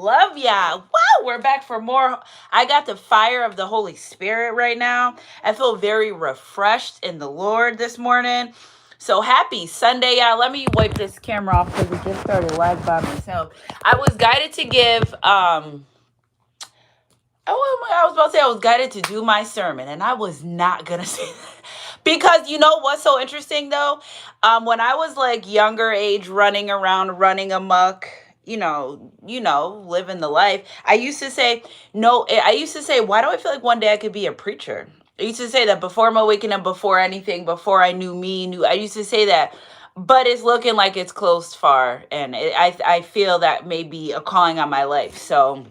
love ya. Wow, we're back for more. I got the fire of the Holy Spirit right now. I feel very refreshed in the Lord this morning. So happy Sunday, y'all. Let me wipe this camera off because it just started lag by myself. I was guided to give I was about to say I was guided to do my sermon, and I was not gonna say that. Because you know what's so interesting though? When I was like younger age, running around, running amok, living the life, I used to say, no, I used to say, why do I feel like one day I could be a preacher? I used to say that before my awakening, before anything, before I knew I used to say that. But it's looking like it's closed far, and I feel that may be a calling on my life. So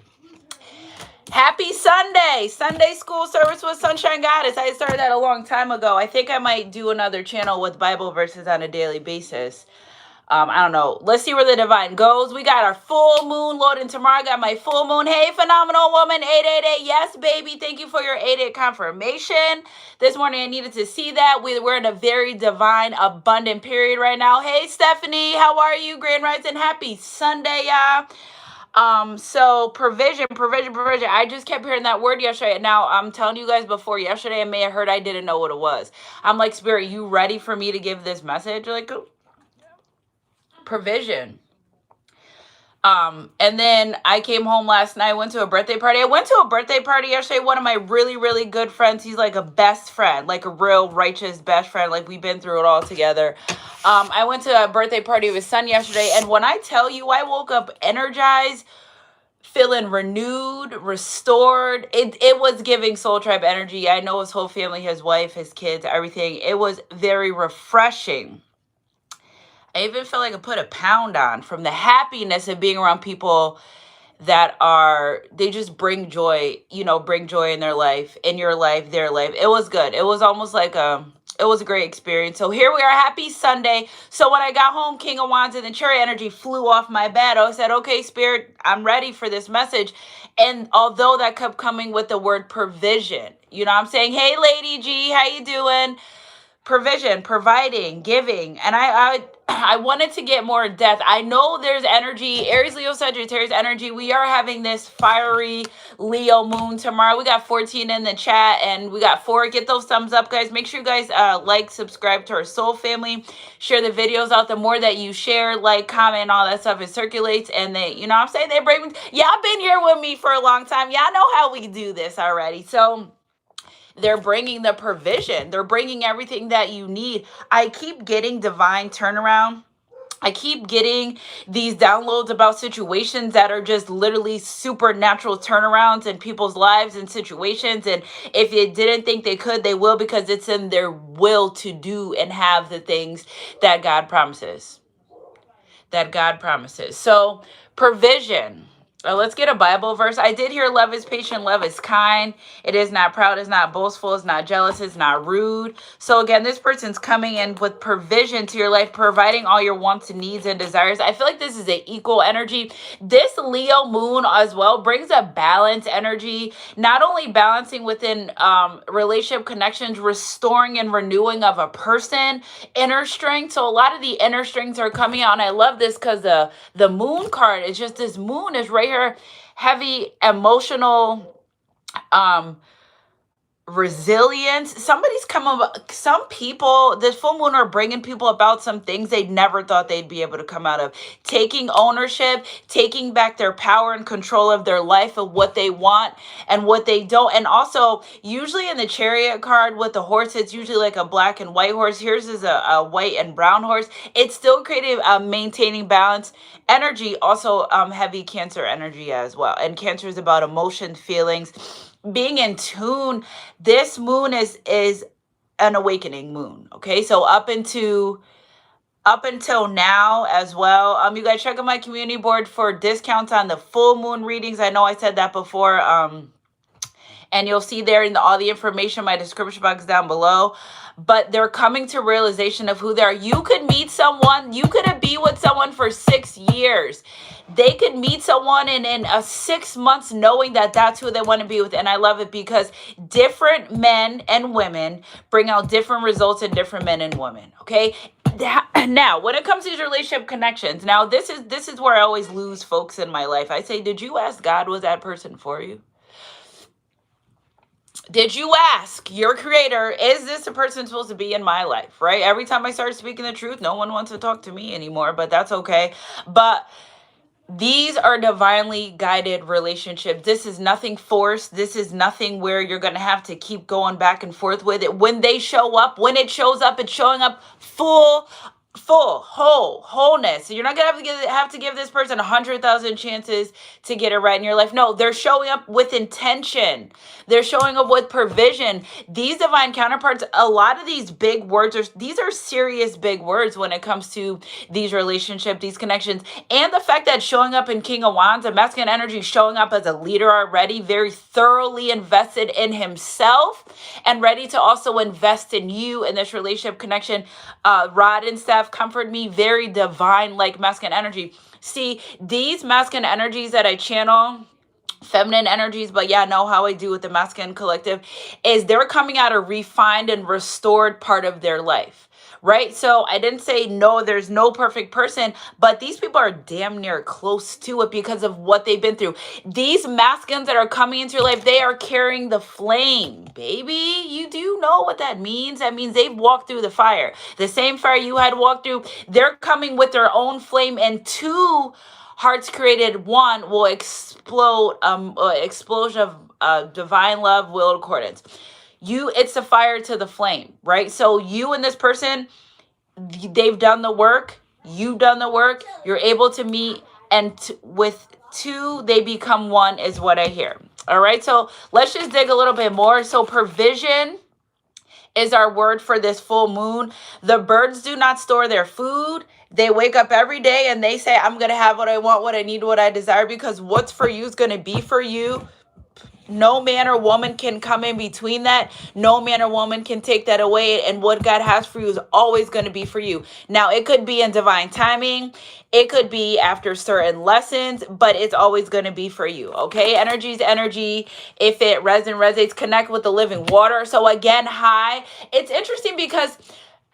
happy Sunday! Sunday school service with Sunshine Goddess. I started that a long time ago. I think I might do another channel with Bible verses on a daily basis. I don't know. Let's see where the divine goes. We got our full moon loading tomorrow. I got my full moon. Hey, phenomenal woman, 888. Yes, baby. Thank you for your 88 confirmation. This morning I needed to see that. We're in a very divine, abundant period right now. Hey, Stephanie. How are you? Grand Rising. Happy Sunday, y'all. So provision. I just kept hearing that word yesterday. And now I'm telling you guys before yesterday, I may have heard I didn't know what it was. I'm like, Spirit, you ready for me to give this message? Like, provision. And then I came home last night, went to a birthday party. I went to a birthday party yesterday. One of my really, really good friends. He's like a best friend, like a real righteous best friend. Like we've been through it all together. I went to a birthday party with his son yesterday. And when I tell you, I woke up energized, feeling renewed, restored. It was giving Soul Tribe energy. I know his whole family, his wife, his kids, everything. It was very refreshing. I even feel like I put a pound on from the happiness of being around people that they just bring joy, bring joy in their life, in your life, their life. It was good. It was almost like it was a great experience. So here we are, happy Sunday. So when I got home, King of Wands and the Cherry energy flew off my bed. I said, okay, Spirit, I'm ready for this message. And although that kept coming with the word provision, I'm saying, hey, Lady G, how you doing? Provision, providing, giving. And I wanted to get more depth. I know there's energy, Aries, Leo, Sagittarius energy. We are having this fiery Leo moon tomorrow. We got 14 in the chat and we got 4. Get those thumbs up, guys. Make sure you guys like, subscribe to our soul family. Share the videos out. The more that you share, like, comment, all that stuff, it circulates. And they, what I'm saying? They bring me. Y'all been here with me for a long time. Y'all know how we do this already. So they're bringing the provision. They're bringing everything that you need. I keep getting divine turnaround. I keep getting these downloads about situations that are just literally supernatural turnarounds in people's lives and situations. And if they didn't think they could, they will, because it's in their will to do and have the things that God promises. So provision. Let's get a Bible verse. I did hear love is patient, love is kind. It is not proud, it's not boastful, it's not jealous, it's not rude. So again, this person's coming in with provision to your life, providing all your wants and needs and desires. I feel like this is an equal energy. This Leo moon as well brings a balance energy, not only balancing within relationship connections, restoring and renewing of a person, inner strength. So a lot of the inner strengths are coming out. And I love this because the moon card is just, this moon is right here, heavy emotional resilience. Somebody's coming up. Some people, this full moon are bringing people about some things they never thought they'd be able to come out of. Taking ownership, taking back their power and control of their life, of what they want and what they don't. And also, usually in the Chariot card with the horse, it's usually like a black and white horse. Here's is a white and brown horse. It's still creating maintaining balance energy. Also heavy Cancer energy as well. And Cancer is about emotion, feelings, being in tune. This moon is an awakening moon. Okay, so up until now as well. You guys check out my community board for discounts on the full moon readings. I know I said that before. and you'll see there in all the information in my description box down below. But they're coming to realization of who they are. You could meet someone, you could be with someone for 6 years. They could meet someone in 6 months knowing that that's who they want to be with. And I love it because different men and women bring out different results in different men and women. Okay. Now, when it comes to these relationship connections, now this is where I always lose folks in my life. I say, did you ask God, was that person for you? Did you ask your creator, is this a person supposed to be in my life, right? Every time I start speaking the truth, no one wants to talk to me anymore, but that's okay. But these are divinely guided relationships. This is nothing forced. This is nothing where you're going to have to keep going back and forth with it. When they show up, when it shows up, it's showing up full, wholeness. So you're not gonna have to give this person 100,000 chances to get it right in your life. No, they're showing up with intention. They're showing up with provision. These divine counterparts, a lot of these big words these are serious big words when it comes to these relationships, these connections, and the fact that showing up in King of Wands, a masculine energy, showing up as a leader already, very thoroughly invested in himself and ready to also invest in you in this relationship connection. Rod and Steph, comfort me, very divine, like masculine energy. See, these masculine energies that I channel, feminine energies, but yeah, know how I do with the masculine collective, is they're coming out a refined and restored part of their life. Right? So I didn't say no, there's no perfect person, but these people are damn near close to it because of what they've been through. These masculines that are coming into your life, they are carrying the flame, baby. You do know what that means. That means they've walked through the fire. The same fire you had walked through, they're coming with their own flame, and two hearts created one will explode, explosion of divine love, will, accordance. It's the fire to the flame, right? So you and this person, they've done the work, you've done the work, you're able to meet, and with two, they become one, is what I hear. All right, so let's just dig a little bit more. So provision is our word for this full moon. The birds do not store their food. They wake up every day and they say, I'm going to have what I want, what I need, what I desire, because what's for you is going to be for you. No man or woman can come in between that. No man or woman can take that away. And what God has for you is always going to be for you. Now, it could be in divine timing. It could be after certain lessons, but it's always going to be for you. Okay. Energy is energy. If it resonates, connect with the living water. So again, hi. It's interesting because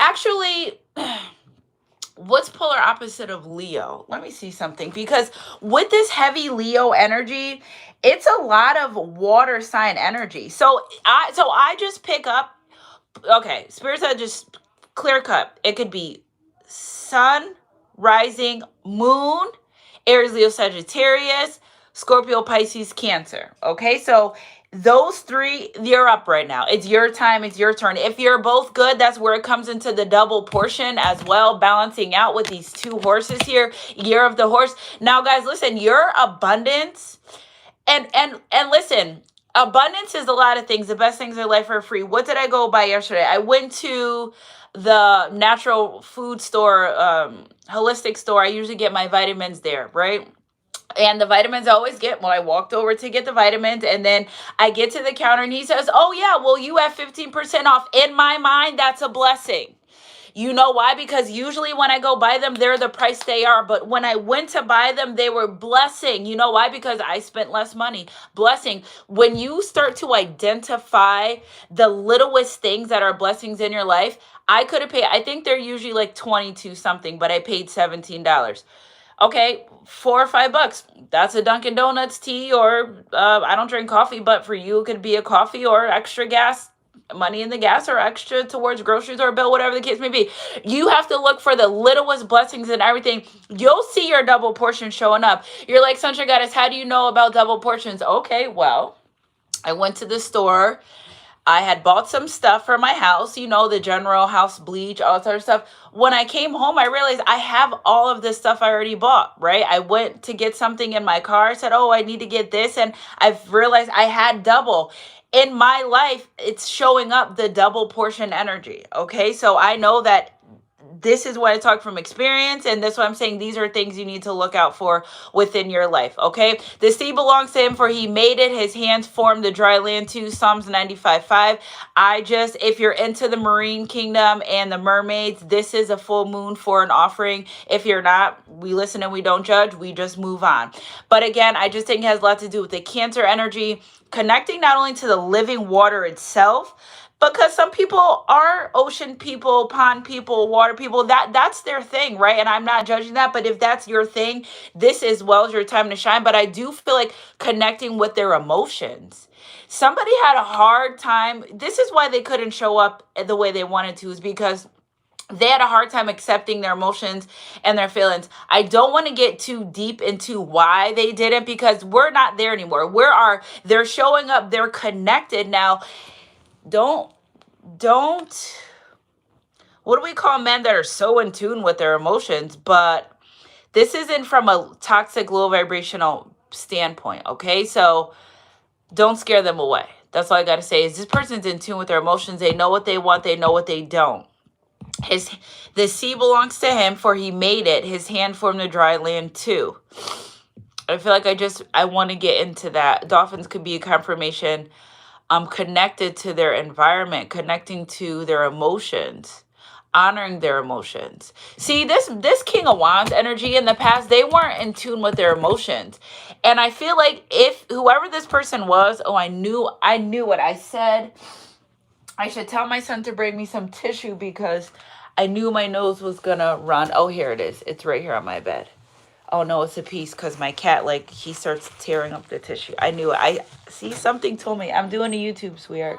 actually, what's polar opposite of Leo? Let me see something, because with this heavy Leo energy, it's a lot of water sign energy. So I just pick up, okay, Spirit said just clear cut. It could be sun, rising, moon, Aries, Leo, Sagittarius, Scorpio, Pisces, Cancer. Okay, so those three, you're up right now. It's your time. It's your turn. If you're both good, that's where it comes into the double portion as well, balancing out with these two horses here. Year of the horse. Now, guys, listen, your abundance and listen, abundance is a lot of things. The best things in life are free. What did I go buy yesterday? I went to the natural food store, holistic store. I usually get my vitamins there, right? And the vitamins I always get, well, I walked over to get the vitamins, and then I get to the counter and he says, oh yeah, well, you have 15% off. In my mind, that's a blessing. You know why? Because usually when I go buy them, they're the price they are. But when I went to buy them, they were blessing. You know why? Because I spent less money. Blessing. When you start to identify the littlest things that are blessings in your life, I could have paid, I think they're usually like 22 something, but I paid $17. Okay, $4 or $5. That's a Dunkin' Donuts tea, or I don't drink coffee, but for you, it could be a coffee or extra gas, money in the gas, or extra towards groceries or a bill, whatever the case may be. You have to look for the littlest blessings and everything. You'll see your double portion showing up. You're like, Sunshine Goddess, how do you know about double portions? Okay, well, I went to the store. I had bought some stuff for my house, you know, the general house bleach, all that sort of stuff. When I came home, I realized I have all of this stuff I already bought, right? I went to get something in my car, said, oh, I need to get this. And I've realized I had double. In my life, it's showing up the double portion energy, okay? So I know that this is what I talk from experience, and that's what I'm saying. These are things you need to look out for within your life, okay? The sea belongs to him, for he made it. His hands formed the dry land too. Psalms 95:5. If you're into the marine kingdom and the mermaids, this is a full moon for an offering. If you're not, we listen and we don't judge. We just move on. But again, I just think it has a lot to do with the Cancer energy, connecting not only to the living water itself, because some people are ocean people, pond people, water people. That's their thing, right? And I'm not judging that, but if that's your thing, this as well is your time to shine. But I do feel like connecting with their emotions. Somebody had a hard time. This is why they couldn't show up the way they wanted to, is because they had a hard time accepting their emotions and their feelings. I don't want to get too deep into why they didn't, because we're not there anymore. They're showing up, they're connected now. Don't what do we call men that are so in tune with their emotions? But this isn't from a toxic, low vibrational standpoint, okay? So don't scare them away. That's all I got to say, is this person's in tune with their emotions. They know what they want. They know what they don't. The sea belongs to him, for he made it. His hand formed the dry land too. I feel like I want to get into that. Dolphins could be a confirmation. Connected to their environment, connecting to their emotions, honoring their emotions. See, this King of Wands energy in the past, they weren't in tune with their emotions. And I feel like if whoever this person was, I knew what I said. I should tell my son to bring me some tissue, because I knew my nose was gonna run. Oh, here it is. It's right here on my bed. Oh no, it's a piece, because my cat, he starts tearing up the tissue. I knew it. I see, something told me. I'm doing a YouTube, sweetheart.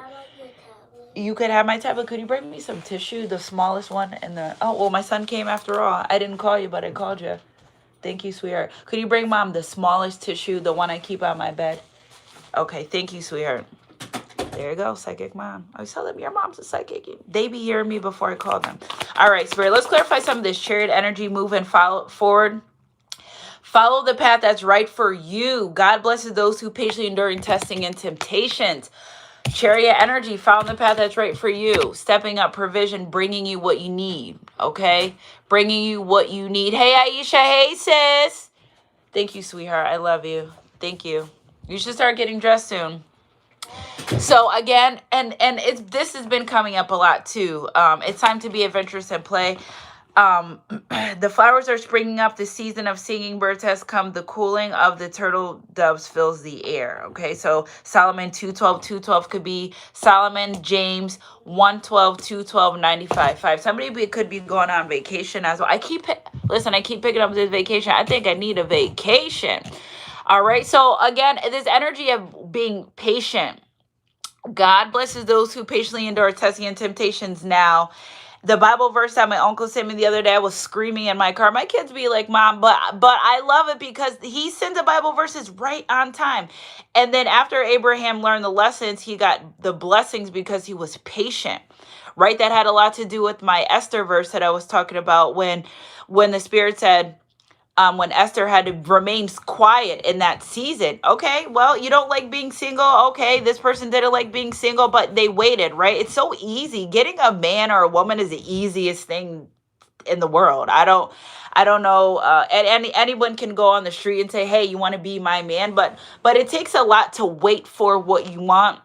You could have my tablet. Could you bring me some tissue, the smallest one? My son came after all. I didn't call you, but I called you. Thank you, sweetheart. Could you bring mom the smallest tissue, the one I keep on my bed? Okay, thank you, sweetheart. There you go, psychic mom. I was telling them your mom's a psychic. They be hearing me before I call them. All right, Spirit, let's clarify some of this Chariot energy. Move and follow forward. Follow the path that's right for you. God blesses those who patiently endure in testing and temptations. Chariot energy, follow the path that's right for you. Stepping up, provision, bringing you what you need, okay? Bringing you what you need. Hey, Aisha. Hey, sis. Thank you, sweetheart. I love you. Thank you. You should start getting dressed soon. So again, and this has been coming up a lot too. It's time to be adventurous and play. The flowers are springing up. The season of singing birds has come. The cooling of the turtle doves fills the air. Okay, so Solomon 2:12 could be Solomon, James 1:12, 2:12, 95:5. Somebody could be going on vacation as well. I keep picking up this vacation. I think I need a vacation. All right, so again, this energy of being patient. God blesses those who patiently endure testing and temptations now. The Bible verse that my uncle sent me the other day, I was screaming in my car. My kids be like, Mom, but I love it because he sends the Bible verses right on time. And then after Abraham learned the lessons, he got the blessings because he was patient, right? That had a lot to do with my Esther verse that I was talking about when the Spirit said, when Esther had to remain quiet in that season. Okay, well, you don't like being single. Okay, this person didn't like being single, but they waited, right? It's so easy. Getting a man or a woman is the easiest thing in the world. I don't know. Anyone can go on the street and say, hey, you want to be my man? But it takes a lot to wait for what you want.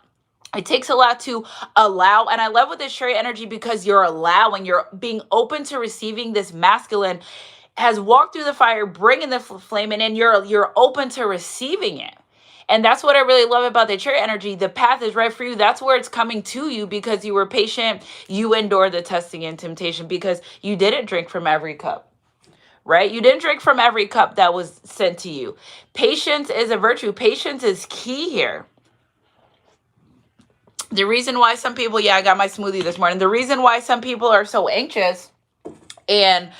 It takes a lot to allow. And I love with this Chariot energy because you're allowing, you're being open to receiving this masculine has walked through the fire, bringing the flame in, and you're open to receiving it. And that's what I really love about the Chariot energy. The path is right for you. That's where it's coming to you because you were patient. You endured the testing and temptation because you didn't drink from every cup, right? You didn't drink from every cup that was sent to you. Patience is a virtue. Patience is key here. The reason why some people, I got my smoothie this morning. The reason why some people are so anxious and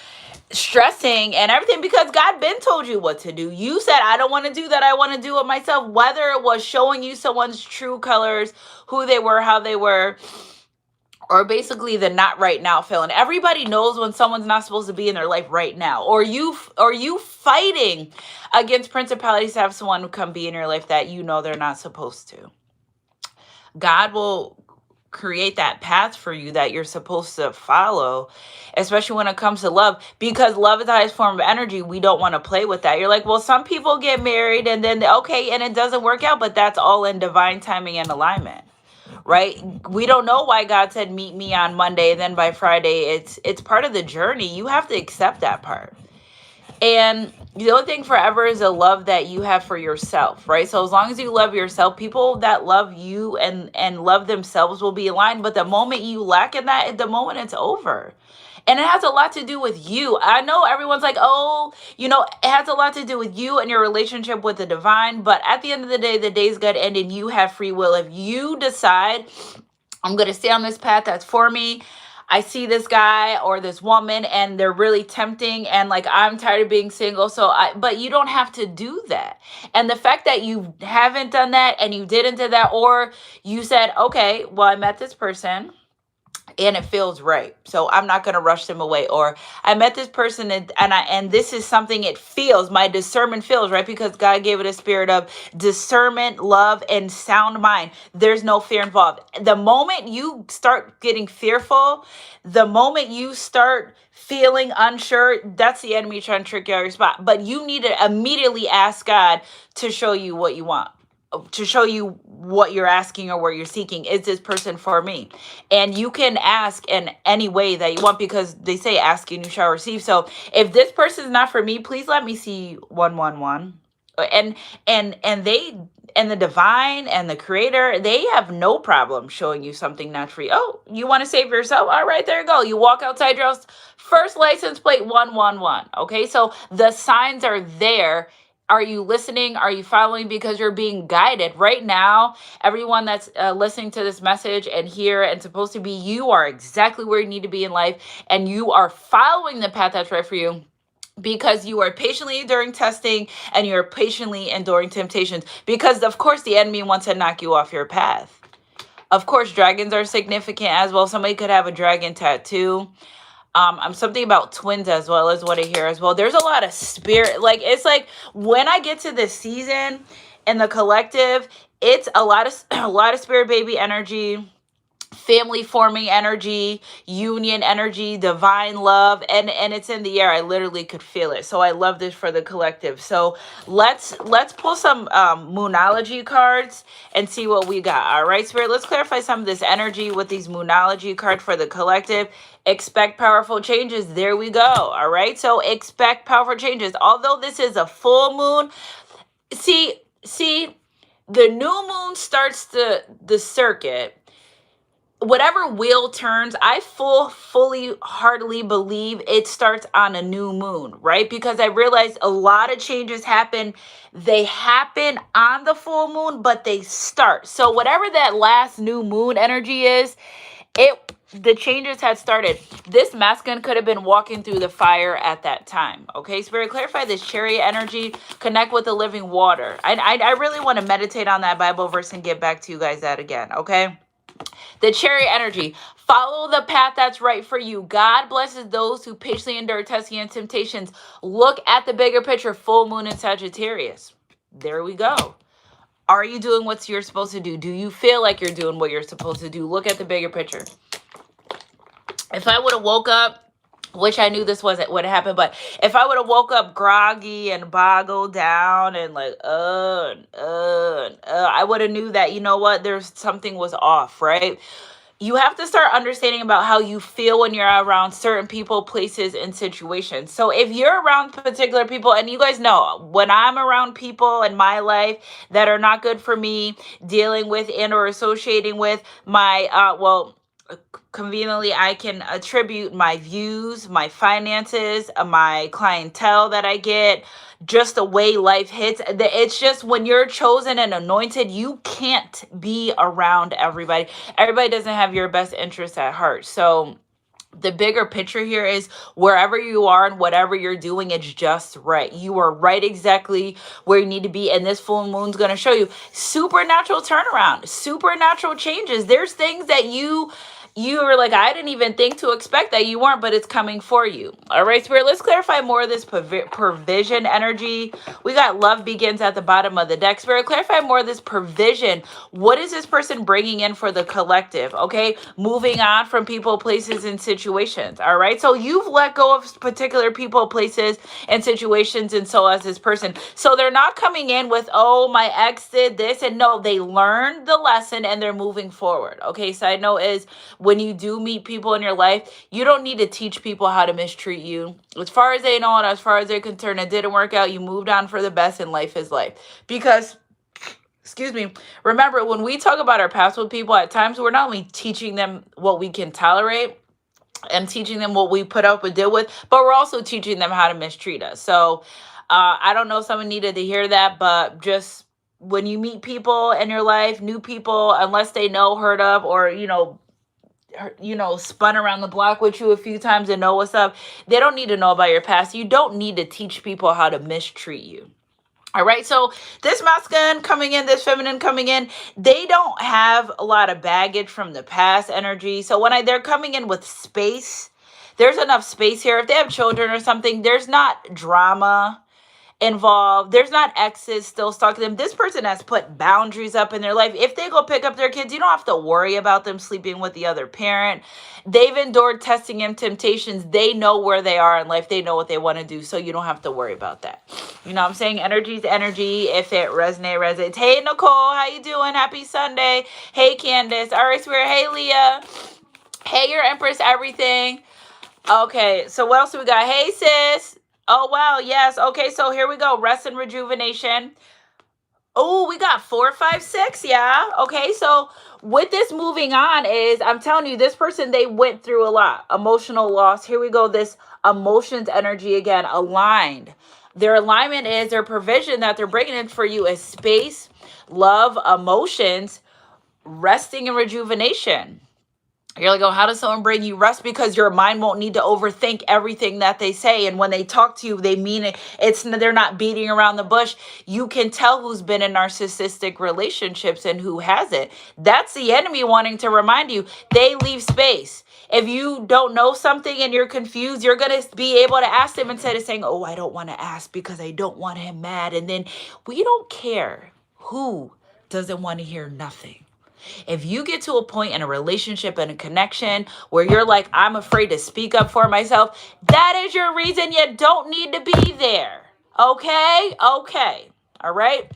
stressing and everything, because God been told you what to do. You said, I don't want to do that. I want to do it myself. Whether it was showing you someone's true colors, who they were, how they were, or basically the not right now feeling. Everybody knows when someone's not supposed to be in their life right now. Or you fighting against principalities to have someone come be in your life that you know they're not supposed to. God will create that path for you that you're supposed to follow, especially when it comes to love, because love is the highest form of energy. We don't want to play with that. You're like, well, some people get married and then, okay, and it doesn't work out, but that's all in divine timing and alignment. Right? We don't know why God said meet me on Monday, and then by Friday it's part of the journey. You have to accept that part. And the only thing forever is a love that you have for yourself, right? So as long as you love yourself, people that love you and love themselves will be aligned. But the moment you lack in that, the moment it's over. And it has a lot to do with you. I know everyone's like, oh, it has a lot to do with you and your relationship with the divine. But at the end of the day's going to end and you have free will. If you decide, I'm going to stay on this path that's for me, I see this guy or this woman and they're really tempting and like, I'm tired of being single. But you don't have to do that. And the fact that you haven't done that and you didn't do that, or you said, okay, well, I met this person and it feels right, so I'm not going to rush them away. Or I met this person and this is something, it feels, my discernment feels right, because God gave it a spirit of discernment, love, and sound mind. There's no fear involved. The moment you start getting fearful, the moment you start feeling unsure, that's the enemy trying to trick you out of your spot. But you need to immediately ask God to show you what you want, to show you what you're asking or what you're seeking. Is this person for me? And you can ask in any way that you want, because they say ask and you shall receive. So if this person is not for me, please let me see 111. And they, and the divine and the creator, they have no problem showing you something not for you. Oh, you want to save yourself? All right, there you go. You walk outside your house, first license plate 111. Okay, so the signs are there. Are you listening? Are you following? Because you're being guided right now. Everyone that's listening to this message and here and supposed to be, you are exactly where you need to be in life, and you are following the path that's right for you, because you are patiently enduring testing and you're patiently enduring temptations, because of course the enemy wants to knock you off your path. Of course, dragons are significant as well. Somebody could have a dragon tattoo. I'm something about twins as well as what I hear as well. There's a lot of spirit. Like, it's like when I get to this season in the collective, it's a lot of spirit baby energy, family forming energy, union energy, divine love, and it's in the air. I literally could feel it. So I love this for the collective. So let's pull some moonology cards and see what we got. All right, Spirit, let's clarify some of this energy with these moonology cards for the collective. Expect powerful changes. There we go. All right, so expect powerful changes. Although this is a full moon, see the new moon starts the circuit. Whatever wheel turns, I fully, heartily believe it starts on a new moon, right? Because I realized a lot of changes happen. They happen on the full moon, but they start. So whatever that last new moon energy is, the changes had started. This masculine could have been walking through the fire at that time. Okay, Spirit, clarify this chariot energy. Connect with the living water. I really want to meditate on that Bible verse and get back to you guys that again, okay? The chariot energy. Follow the path that's right for you. God blesses those who patiently endure testing and temptations. Look at the bigger picture. Full moon in Sagittarius. There we go. Are you doing what you're supposed to do? Do you feel like you're doing what you're supposed to do? Look at the bigger picture. If I would have woke up, which I knew this wasn't what happened, but if I would have woke up groggy and boggled down and like, I would have knew that, you know what, something was off, right? You have to start understanding about how you feel when you're around certain people, places, and situations. So if you're around particular people, and you guys know, when I'm around people in my life that are not good for me, dealing with and or associating with my, conveniently, I can attribute my views, my finances, my clientele that I get, just the way life hits. It's just when you're chosen and anointed, you can't be around everybody. Everybody doesn't have your best interests at heart. So the bigger picture here is wherever you are and whatever you're doing, it's just right. You are right exactly where you need to be. And this full moon's going to show you supernatural turnaround, supernatural changes. There's things that you you were like, I didn't even think to expect that. You weren't, but it's coming for you. All right, Spirit, let's clarify more of this provision energy. We got love begins at the bottom of the deck. Spirit, clarify more of this provision. What is this person bringing in for the collective? Okay, moving on from people, places, and situations. All right, so you've let go of particular people, places, and situations, and so as this person. So they're not coming in with, oh, my ex did this, and no, they learned the lesson and they're moving forward. Okay, side note is, when you do meet people in your life, you don't need to teach people how to mistreat you. As far as they know and as far as they're concerned, it didn't work out. You moved on for the best, and life is life. Because, excuse me, remember, when we talk about our past with people, at times we're not only teaching them what we can tolerate and teaching them what we put up with, deal with, but we're also teaching them how to mistreat us. So I don't know if someone needed to hear that, but just when you meet people in your life, new people, unless they know, heard of, or, spun around the block with you a few times and know what's up, they don't need to know about your past. You don't need to teach people how to mistreat you. All right, so this masculine coming in, this feminine coming in, they don't have a lot of baggage from the past energy. So when they're coming in with space, there's enough space here. If they have children or something, there's not drama involved. There's not exes still stalking them. This person has put boundaries up in their life. If they go pick up their kids, you don't have to worry about them sleeping with the other parent. They've endured testing and temptations. They know where they are in life. They know what they want to do. So you don't have to worry about that. You know what I'm saying? Energy's energy. If it resonates. Hey, Nicole, how you doing? Happy Sunday. Hey, Candace. All right, Spirit. Hey, Leah. Hey, your Empress, everything. Okay, so what else do we got? Hey, sis. Oh, wow. Yes. Okay, so here we go. Rest and rejuvenation. Oh, we got 4, 5, 6. Yeah. Okay, so with this moving on is, I'm telling you, this person, they went through a lot. Emotional loss. Here we go. This emotions energy again, aligned. Their alignment is their provision that they're bringing in for you is space, love, emotions, resting and rejuvenation. You're like, oh, how does someone bring you rest? Because your mind won't need to overthink everything that they say. And when they talk to you, they mean it. They're not beating around the bush. You can tell who's been in narcissistic relationships and who hasn't. That's the enemy wanting to remind you. They leave space. If you don't know something and you're confused, you're going to be able to ask them instead of saying, oh, I don't want to ask because I don't want him mad. And then we don't care who doesn't want to hear nothing. If you get to a point in a relationship and a connection where you're like, I'm afraid to speak up for myself, that is your reason you don't need to be there. Okay? Okay. All right?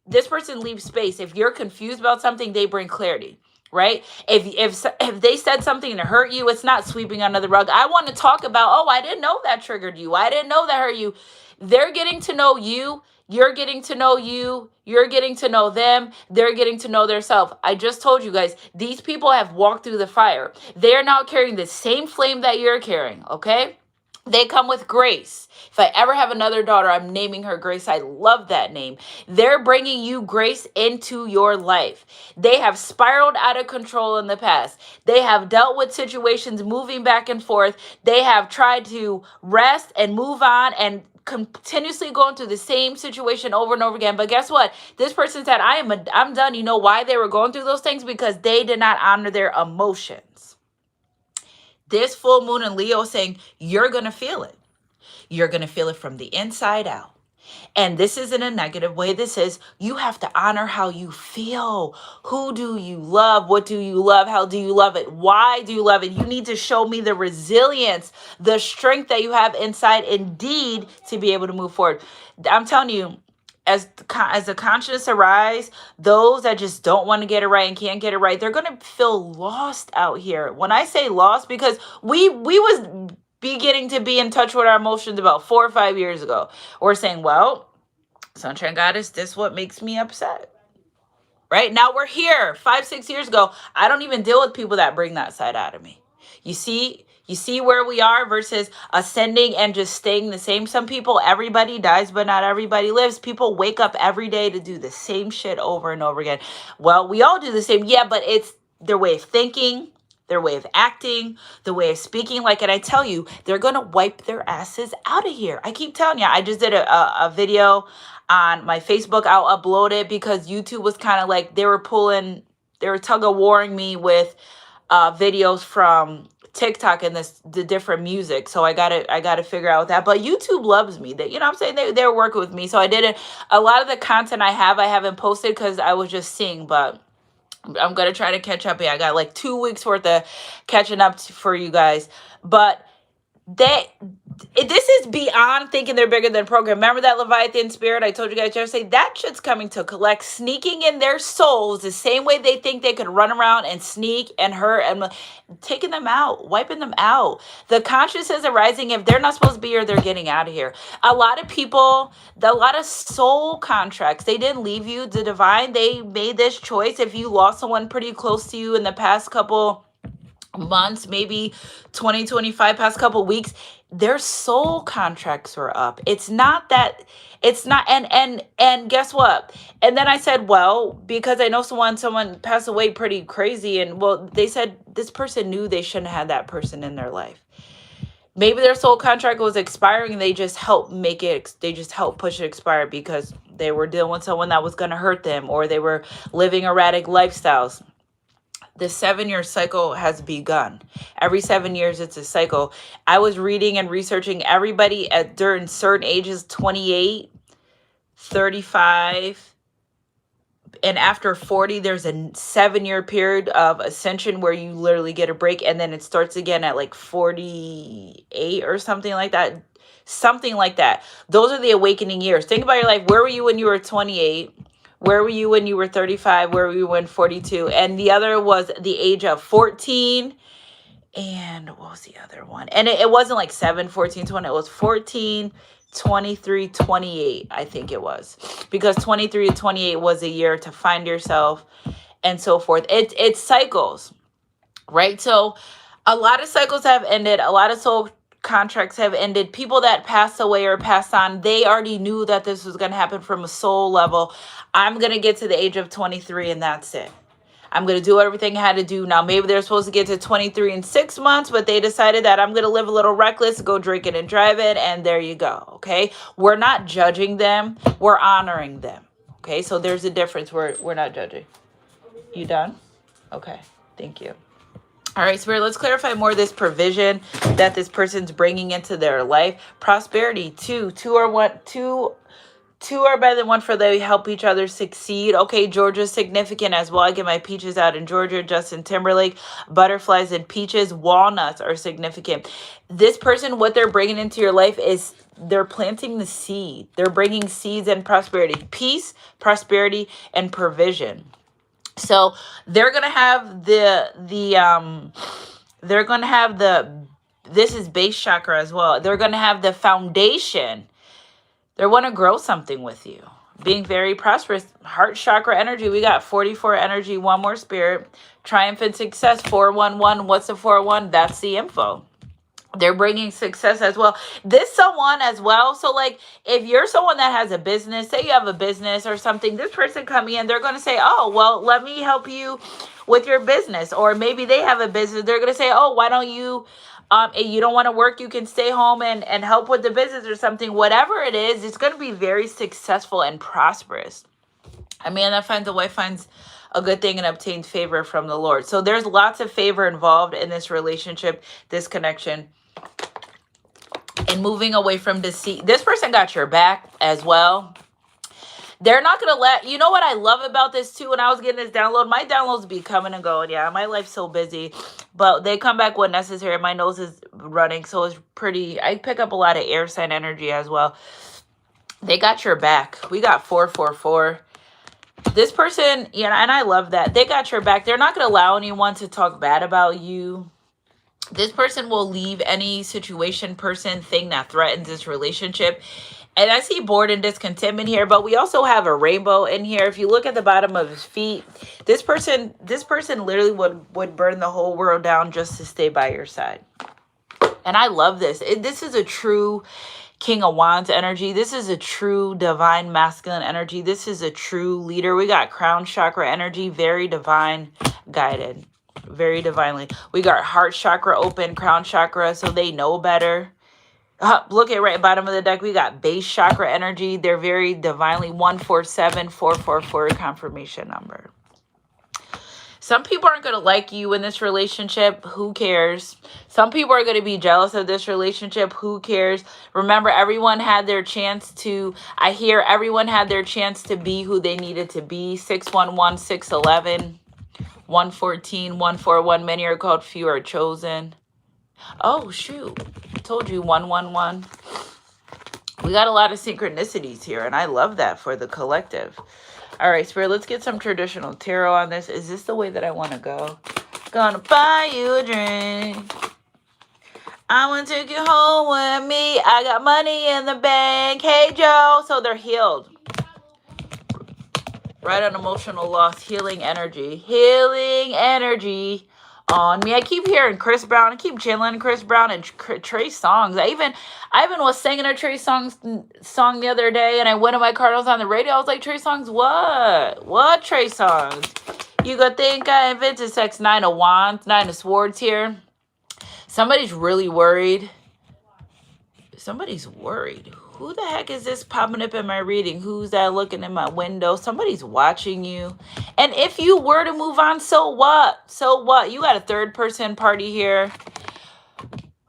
This person leaves space. If you're confused about something, they bring clarity. Right? If they said something to hurt you, it's not sweeping under the rug. I want to talk about, oh, I didn't know that triggered you. I didn't know that hurt you. They're getting to know you. You're getting to know you. You're getting to know them. They're getting to know themselves. I just told you guys, these people have walked through the fire. They're now carrying the same flame that you're carrying, okay? They come with grace. If I ever have another daughter, I'm naming her Grace. I love that name. They're bringing you grace into your life. They have spiraled out of control in the past. They have dealt with situations moving back and forth. They have tried to rest and move on and continuously going through the same situation over and over again. But guess what? This person said, I'm done. You know why they were going through those things? Because they did not honor their emotions. This full moon in Leo saying, you're going to feel it. You're going to feel it from the inside out. And this isn't a negative way. This is, you have to honor how you feel. Who do you love? What do you love? How do you love it? Why do you love it? You need to show me the resilience, the strength that you have inside indeed to be able to move forward. I'm telling you, as the conscience arise, those that just don't want to get it right and can't get it right, they're going to feel lost out here. When I say lost, because we was beginning to be in touch with our emotions about 4 or 5 years ago. We're saying, well, Sunshine Goddess, this is what makes me upset. Right? Now we're here 5, 6 years ago. I don't even deal with people that bring that side out of me. You see where we are versus ascending and just staying the same. Some people, everybody dies, but not everybody lives. People wake up every day to do the same shit over and over again. Well, we all do the same. Yeah, but it's their way of thinking, their way of acting, the way of speaking. And I tell you, they're going to wipe their asses out of here. I keep telling you, I just did a video on my Facebook. I'll upload it because YouTube was kind of like, they were tug of warring me with videos from TikTok and the different music. So I gotta figure out that. But YouTube loves me. They, you know what I'm saying? They're working with me. So I didn't, a lot of the content I haven't posted because I was just seeing, but I'm gonna try to catch up. Yeah, I got like 2 weeks worth of catching up for you guys. But this is beyond thinking they're bigger than program. Remember that Leviathan spirit I told you guys yesterday? That shit's coming to collect, sneaking in their souls the same way they think they could run around and sneak and hurt, and taking them out, wiping them out. The consciousness arising, if they're not supposed to be here, they're getting out of here. A lot of people, a lot of soul contracts, they didn't leave you. The divine, they made this choice. If you lost someone pretty close to you in the past couple months, maybe 2025, past couple weeks, their soul contracts were up. It's not that, it's not, and guess what? And then I said, well, because I know someone passed away pretty crazy, and well, they said this person knew they shouldn't have had that person in their life. Maybe their soul contract was expiring and they just helped push it expire because they were dealing with someone that was going to hurt them, or they were living erratic lifestyles. The 7-year cycle has begun. Every 7 years, it's a cycle. I was reading and researching everybody during certain ages, 28, 35, and after 40, there's a 7-year period of ascension where you literally get a break, and then it starts again at like 48 or something like that. Something like that. Those are the awakening years. Think about your life. Where were you when you were 28? Where were you when you were 35? Where were you when 42? And the other was the age of 14. And what was the other one? And it wasn't like 7, 14, 20. It was 14, 23, 28, I think it was. Because 23 to 28 was a year to find yourself and so forth. It's cycles, right? So a lot of cycles have ended. A lot of soul contracts have ended. People that passed away or passed on, they already knew that this was going to happen from a soul level. I'm going to get to the age of 23 and that's it. I'm going to do everything I had to do. Now, maybe they're supposed to get to 23 in 6 months, but they decided that I'm going to live a little reckless, go drinking and driving, and there you go, okay? We're not judging them. We're honoring them, okay? So there's a difference. We're not judging. You done? Okay, thank you. All right, Spirit, let's clarify more of this provision that this person's bringing into their life. Prosperity, two are better than one, for they help each other succeed. Okay, Georgia's significant as well. I get my peaches out in Georgia. Justin Timberlake, butterflies and peaches. Walnuts are significant. This person, what they're bringing into your life is they're planting the seed. They're bringing seeds and prosperity, peace, prosperity, and provision. So they're going to have this is base chakra as well. They're going to have the foundation. They want to grow something with you. Being very prosperous. Heart chakra energy. We got 44 energy. One more, Spirit. Triumphant success. 411. What's the 411? That's the info. They're bringing success as well. This someone as well. So like if you're someone that has a business, say you have a business or something, this person coming in, they're going to say, oh, well, let me help you with your business. Or maybe they have a business. They're going to say, oh, why don't you, if you don't want to work, you can stay home and help with the business or something. Whatever it is, it's going to be very successful and prosperous. A man that finds a wife finds a good thing and obtains favor from the Lord. So there's lots of favor involved in this relationship, this connection. And moving away from deceit. This person got your back as well. They're not going to let, you know what I love about this too? When I was getting this download, my downloads be coming and going. Yeah, my life's so busy, but they come back when necessary. My nose is running, so it's pretty, I pick up a lot of air sign energy as well. They got your back. We got 444. This person, you know, and I love that. They got your back. They're not going to allow anyone to talk bad about you. This person will leave any situation, person, thing that threatens this relationship. And I see bored and discontentment here, but we also have a rainbow in here. If you look at the bottom of his feet, this person literally would burn the whole world down just to stay by your side. And I love this. This is a true King of Wands energy. This is a true divine masculine energy. This is a true leader. We got crown chakra energy, very divine guided. Very divinely. We got heart chakra open, crown chakra, so they know better. Look at right bottom of the deck. We got base chakra energy. They're very divinely 147 444 confirmation number. Some people aren't going to like you in this relationship. Who cares? Some people are going to be jealous of this relationship. Who cares? Remember, everyone had their chance to, I hear everyone had their chance to be who they needed to be. 611, 611, 114, 141. Many are called, few are chosen. Oh, shoot. I told you 111. We got a lot of synchronicities here, and I love that for the collective. All right, Spirit, let's get some traditional tarot on this. Is this the way that I want to go? Gonna buy you a drink. I want to take you home with me. I got money in the bank. Hey, Joe. So they're healed. Right on emotional loss. Healing energy. Healing energy on me. I keep hearing Chris Brown. I keep channeling Chris Brown and Trey Songz. I even was singing a Trey Songz song the other day, and I went to my Cardinals on the radio. I was like, Trey Songz, what? What Trey Songz? You gonna think I invented sex? 9 of Wands, 9 of Swords here. Somebody's really worried. Somebody's worried. Who the heck is this popping up in my reading? Who's that looking in my window? Somebody's watching you. And if you were to move on, so what? So what? You got a third person party here.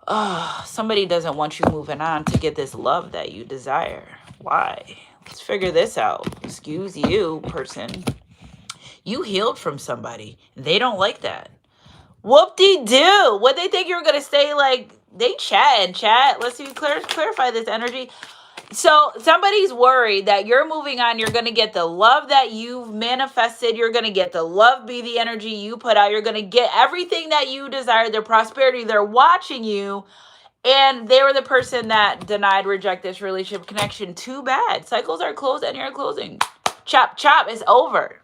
Oh, somebody doesn't want you moving on to get this love that you desire. Why? Let's figure this out. Excuse you, person. You healed from somebody. They don't like that. Whoop-de-doo. What they think you were going to stay like, they chat and chat. Let's see, clarify this energy. So somebody's worried that you're moving on. You're going to get the love that you've manifested. You're going to get the love be the energy you put out. You're going to get everything that you desire, their prosperity. They're watching you. And they were the person that denied, reject this relationship connection. Too bad. Cycles are closed and you're closing. Chop, chop is over.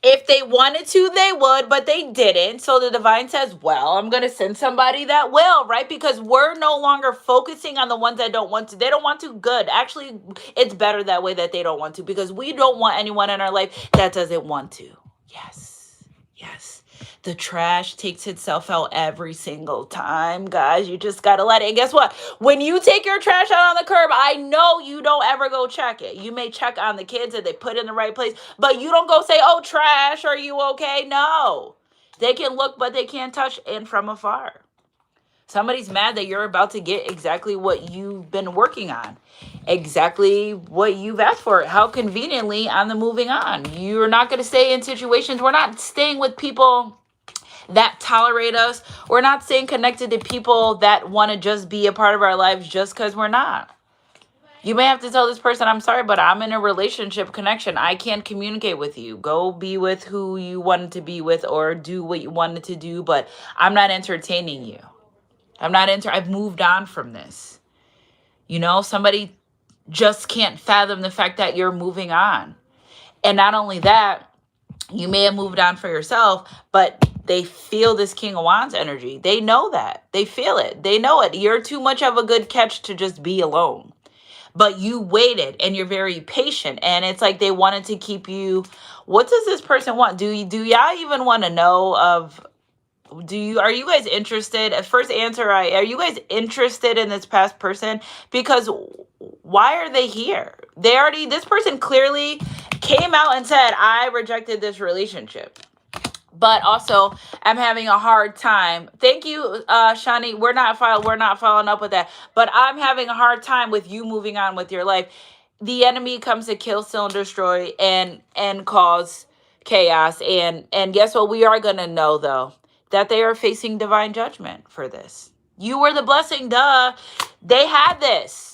If they wanted to, they would, but they didn't. So the divine says, well, I'm going to send somebody that will, right? Because we're no longer focusing on the ones that don't want to. They don't want to, good. Actually, it's better that way that they don't want to, because we don't want anyone in our life that doesn't want to. Yes, yes. The trash takes itself out every single time, guys. You just got to let it. And guess what? When you take your trash out on the curb, I know you don't ever go check it. You may check on the kids that they put in the right place, but you don't go say, oh, trash, are you okay? No. They can look, but they can't touch, and from afar. Somebody's mad that you're about to get exactly what you've been working on. Exactly what you've asked for. How conveniently on the moving on. You're not going to stay in situations. We're not staying with people that tolerate us. We're not staying connected to people that want to just be a part of our lives just because we're not. You may have to tell this person, I'm sorry, but I'm in a relationship connection. I can't communicate with you. Go be with who you wanted to be with, or do what you wanted to do, but I'm not entertaining you. I've moved on from this. You know, somebody just can't fathom the fact that you're moving on. And not only that, you may have moved on for yourself, but they feel this King of Wands energy. They know that. They feel it. They know it. You're too much of a good catch to just be alone. But you waited, and you're very patient. And it's like they wanted to keep you. What does this person want? Do y'all even want to know of? Are you guys interested? First answer, are you guys interested in this past person? Because why are they here? This person clearly came out and said, I rejected this relationship. But also, I'm having a hard time. Thank you, Shani. We're not following up with that. But I'm having a hard time with you moving on with your life. The enemy comes to kill, steal, and destroy, and cause chaos. And guess what? We are going to know, though, that they are facing divine judgment for this. You were the blessing, duh. They had this.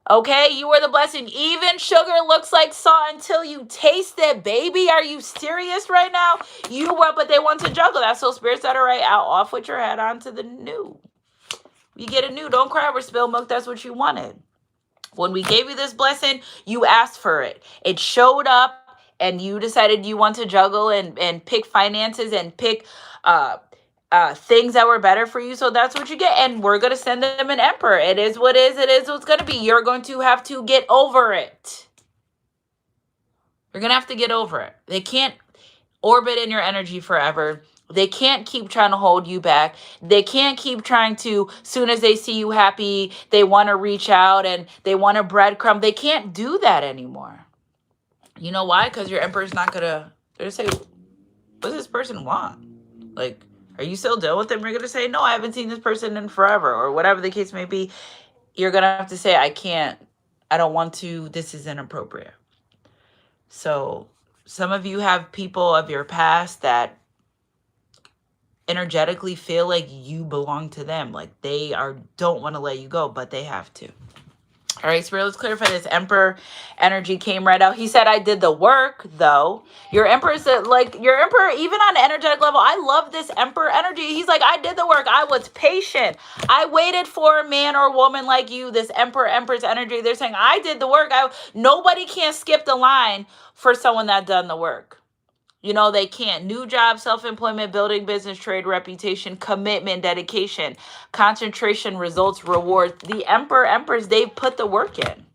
Okay, you were the blessing. Even sugar looks like salt until you taste it, baby. Are you serious right now? You were, but they want to juggle that. So Spirit said, all right, out, off with your head, on to the new. You get a new. Don't cry over spilled milk. That's what you wanted. When we gave you this blessing, you asked for it. It showed up, and you decided you want to juggle and pick finances and pick things that were better for you. So that's what you get. And we're going to send them an emperor. It is what is. It is what's going to be. You're going to have to get over it. You're going to have to get over it. They can't orbit in your energy forever. They can't keep trying to hold you back. They can't keep trying to, soon as they see you happy, they want to reach out and they want a breadcrumb. They can't do that anymore. You know why? Because your emperor's not going to, they're going to say, What does this person want? Like, are you still dealing with them? You're going to say, no, I haven't seen this person in forever, or whatever the case may be. You're going to have to say, I can't, I don't want to, this is inappropriate. So some of you have people of your past that energetically feel like you belong to them. Like they don't want to let you go, but they have to. All right, Spirit, let's clarify this. Emperor energy came right out. He said, I did the work, though. Your Emperor said, like, your Emperor, even on an energetic level, I love this Emperor energy. He's like, I did the work. I was patient. I waited for a man or woman like you, this Empress energy. They're saying, I did the work. Nobody can skip the line for someone that done the work. You know, they can't. New job, self-employment, building business, trade, reputation, commitment, dedication, concentration, results, rewards. The Empress, they put the work in.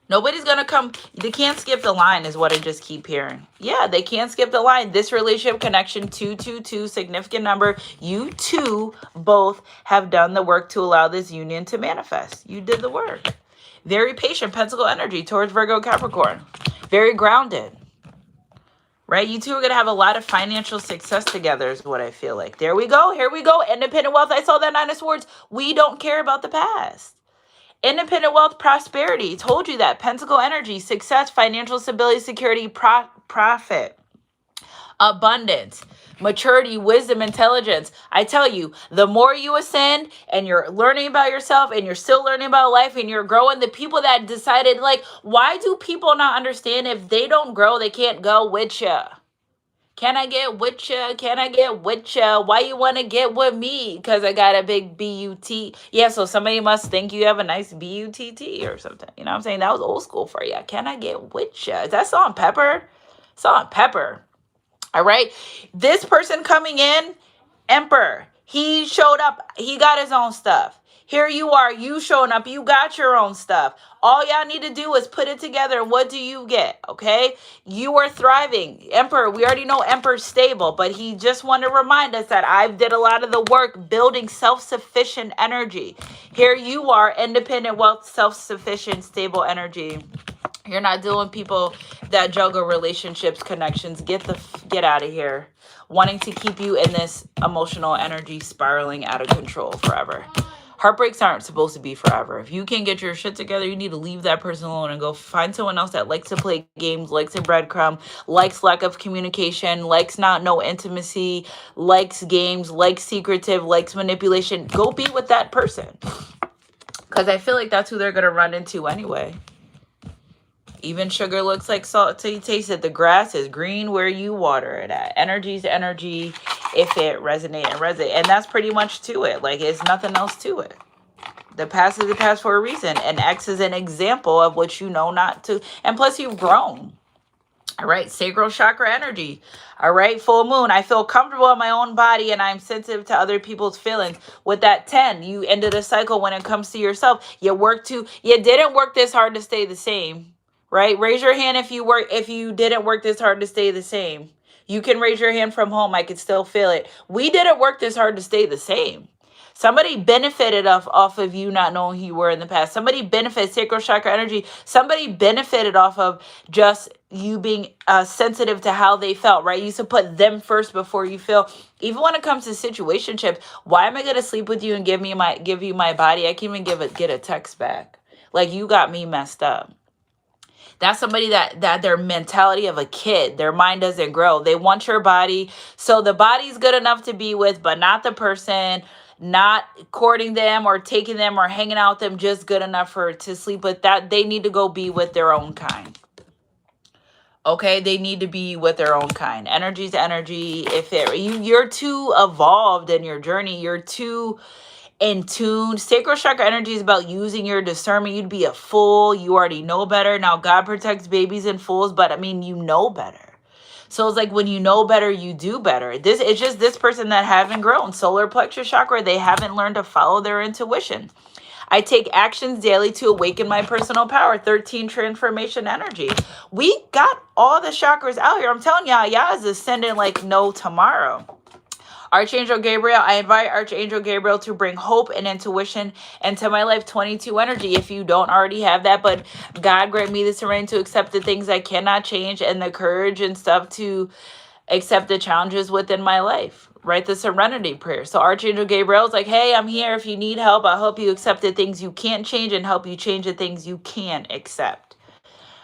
Nobody's going to come. They can't skip the line is what I just keep hearing. Yeah, they can't skip the line. This relationship connection, 222, significant number. You two both have done the work to allow this union to manifest. You did the work. Very patient, Pentacle energy towards Virgo, Capricorn. Very grounded. Right? You two are going to have a lot of financial success together is what I feel like. There we go. Here we go. Independent wealth. I saw that 9 of Swords. We don't care about the past. Independent wealth, prosperity. Told you that. Pentacle energy, success, financial stability, security, profit, abundance, maturity, wisdom, intelligence. I tell you, the more you ascend and you're learning about yourself and you're still learning about life and you're growing, the people that decided, like, why do people not understand if they don't grow, they can't go with you? Can I get with you? Can I get with you? Why you want to get with me? Because I got a big B-U-T. Yeah, so somebody must think you have a nice B-U-T-T or something. You know what I'm saying? That was old school for you. Can I get with you? Is that Salt and Pepper? Salt and Pepper. All right. This person coming in, Emperor, he showed up. He got his own stuff. Here you are. You showing up. You got your own stuff. All y'all need to do is put it together. What do you get? Okay. You are thriving. Emperor, we already know Emperor's stable, but he just wanted to remind us that I did a lot of the work building self-sufficient energy. Here you are, independent wealth, self-sufficient, stable energy. You're not dealing with people that juggle relationships, connections. Get out of here. Wanting to keep you in this emotional energy spiraling out of control forever. Heartbreaks aren't supposed to be forever. If you can't get your shit together, you need to leave that person alone and go find someone else that likes to play games, likes to breadcrumb, likes lack of communication, likes no intimacy, likes games, likes secretive, likes manipulation. Go be with that person. Because I feel like that's who they're going to run into anyway. Even sugar looks like salt till you taste it. The grass is green where you water it at. Energy's energy if it resonates and resonates. And that's pretty much to it. Like, it's nothing else to it. The past is the past for a reason. And X is an example of what you know not to. And plus, you've grown. All right. Sacral chakra energy. All right. Full moon. I feel comfortable in my own body and I'm sensitive to other people's feelings. With that 10, you ended a cycle when it comes to yourself. You didn't work this hard to stay the same. Right? Raise your hand if you didn't work this hard to stay the same. You can raise your hand from home. I could still feel it. We didn't work this hard to stay the same. Somebody benefited off of you not knowing who you were in the past. Somebody benefited, sacral chakra energy. Somebody benefited off of just you being sensitive to how they felt, right? You used to put them first before you feel. Even when it comes to situationship, why am I going to sleep with you and give you my body? I can't even get a text back. Like, you got me messed up. That's somebody that their mentality of a kid, their mind doesn't grow. They want your body. So the body's good enough to be with, but not the person, not courting them or taking them or hanging out with them, just good enough to sleep with. That they need to go be with their own kind. Okay, they need to be with their own kind. Energy's energy. You're too evolved in your journey, you're too in tune. Sacral chakra energy is about using your discernment. You'd be a fool. You already know better. Now, God protects babies and fools, but I mean, you know better. So it's like when you know better, you do better. It's just this person that haven't grown. Solar plexus chakra, they haven't learned to follow their intuition. I take actions daily to awaken my personal power. 13, transformation energy. We got all the chakras out here. I'm telling y'all is ascending like no tomorrow. Archangel Gabriel, I invite Archangel Gabriel to bring hope and intuition into my life. 22 energy, if you don't already have that. But God grant me the serenity to accept the things I cannot change and the courage and stuff to accept the challenges within my life. Right? The serenity prayer. So Archangel Gabriel is like, hey, I'm here. If you need help, I'll help you accept the things you can't change and help you change the things you can accept.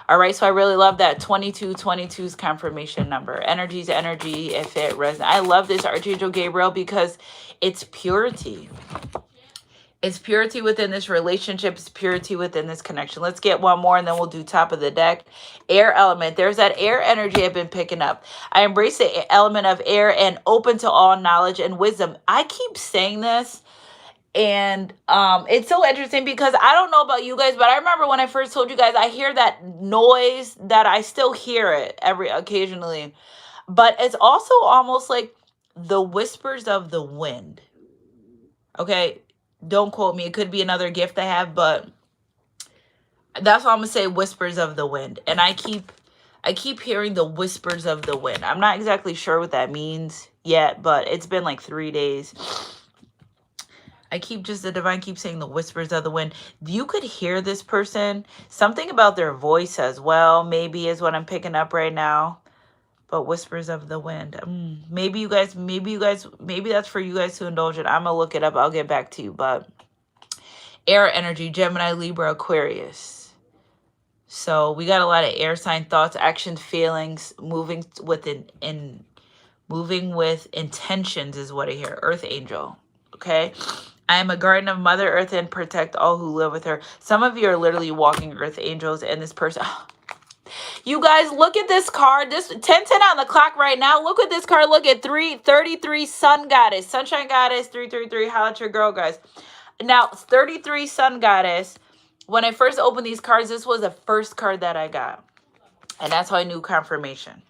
All right, so I really love that 2222's confirmation number. Energy's energy if it resonates. I love this Archangel Gabriel because it's purity. It's purity within this relationship. It's purity within this connection. Let's get one more and then we'll do top of the deck. Air element. There's that air energy I've been picking up. I embrace the element of air and open to all knowledge and wisdom. I keep saying this. And it's so interesting because I don't know about you guys, but I remember when I first told you guys, I hear that noise, that I still hear it occasionally. But it's also almost like the whispers of the wind. Okay, don't quote me. It could be another gift I have, but that's what I'm gonna say, whispers of the wind. And I keep hearing the whispers of the wind. I'm not exactly sure what that means yet, but it's been like 3 days. The divine keeps saying the whispers of the wind. You could hear this person, something about their voice as well, maybe is what I'm picking up right now. But whispers of the wind. Maybe that's for you guys to indulge in. I'm going to look it up. I'll get back to you. But air energy, Gemini, Libra, Aquarius. So we got a lot of air sign thoughts, actions, feelings, moving with intentions is what I hear. Earth angel. Okay. I am a guardian of Mother Earth and protect all who live with her. Some of you are literally walking earth angels, and this person... You guys, look at this card. This 10:10 on the clock right now. Look at this card. Look at 33 Sun Goddess. Sunshine Goddess 333. Holla at your girl, guys. Now, 33 Sun Goddess. When I first opened these cards, this was the first card that I got. And that's how I knew confirmation.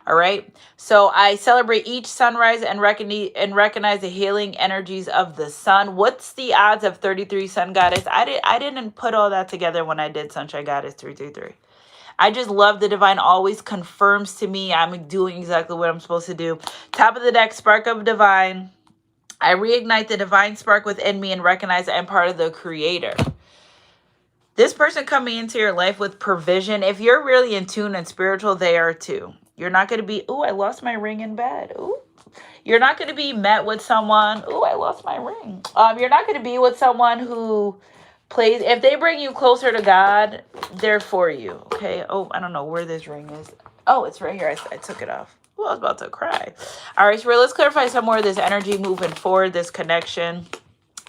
All right. So I celebrate each sunrise and recognize the healing energies of the sun. What's the odds of 33 Sun Goddess? I didn't put all that together when I did Sunshine Goddess 333. I just love the divine always confirms to me I'm doing exactly what I'm supposed to do. Top of the deck, spark of divine. I reignite the divine spark within me and recognize I'm part of the creator. This person coming into your life with provision, if you're really in tune and spiritual, they are too. You're not going to be, ooh, I lost my ring in bed. Ooh. You're not going to be met with someone, ooh, I lost my ring. You're not going to be with someone who plays, if they bring you closer to God, they're for you, okay? Oh, I don't know where this ring is. Oh, it's right here. I took it off. Oh, I was about to cry. All right, so let's clarify some more of this energy moving forward, this connection.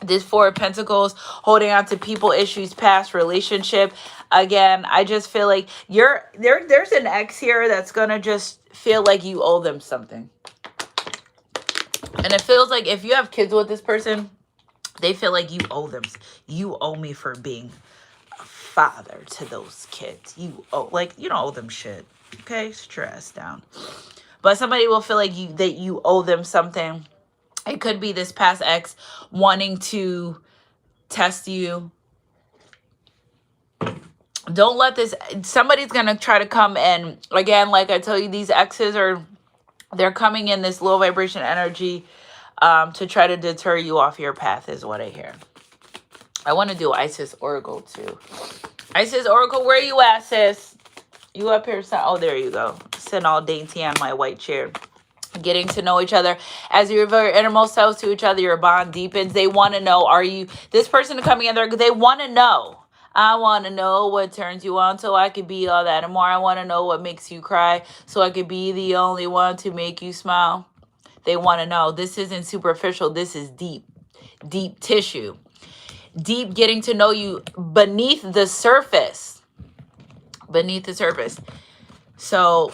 This Four of Pentacles, holding on to people, issues, past, relationship. Again, I just feel like there's an ex here that's going to just feel like you owe them something. And it feels like if you have kids with this person, they feel like you owe them. You owe me for being a father to those kids. You don't owe them shit. Okay? Stress down. But somebody will feel like you owe them something. It could be this past ex wanting to test you. Don't let this, somebody's going to try to come and, again, like I tell you, these exes they're coming in this low vibration energy to try to deter you off your path is what I hear. I want to do Isis Oracle too. Isis Oracle, where you at, sis? You up here? Oh, there you go. Sitting all dainty on my white chair. Getting to know each other. As you reveal your innermost selves to each other, your bond deepens. They want to know, this person coming in there, they want to know. I want to know what turns you on so I could be all that and more. I want to know what makes you cry so I could be the only one to make you smile. They want to know. This isn't superficial. This is deep tissue. Deep getting to know you beneath the surface. So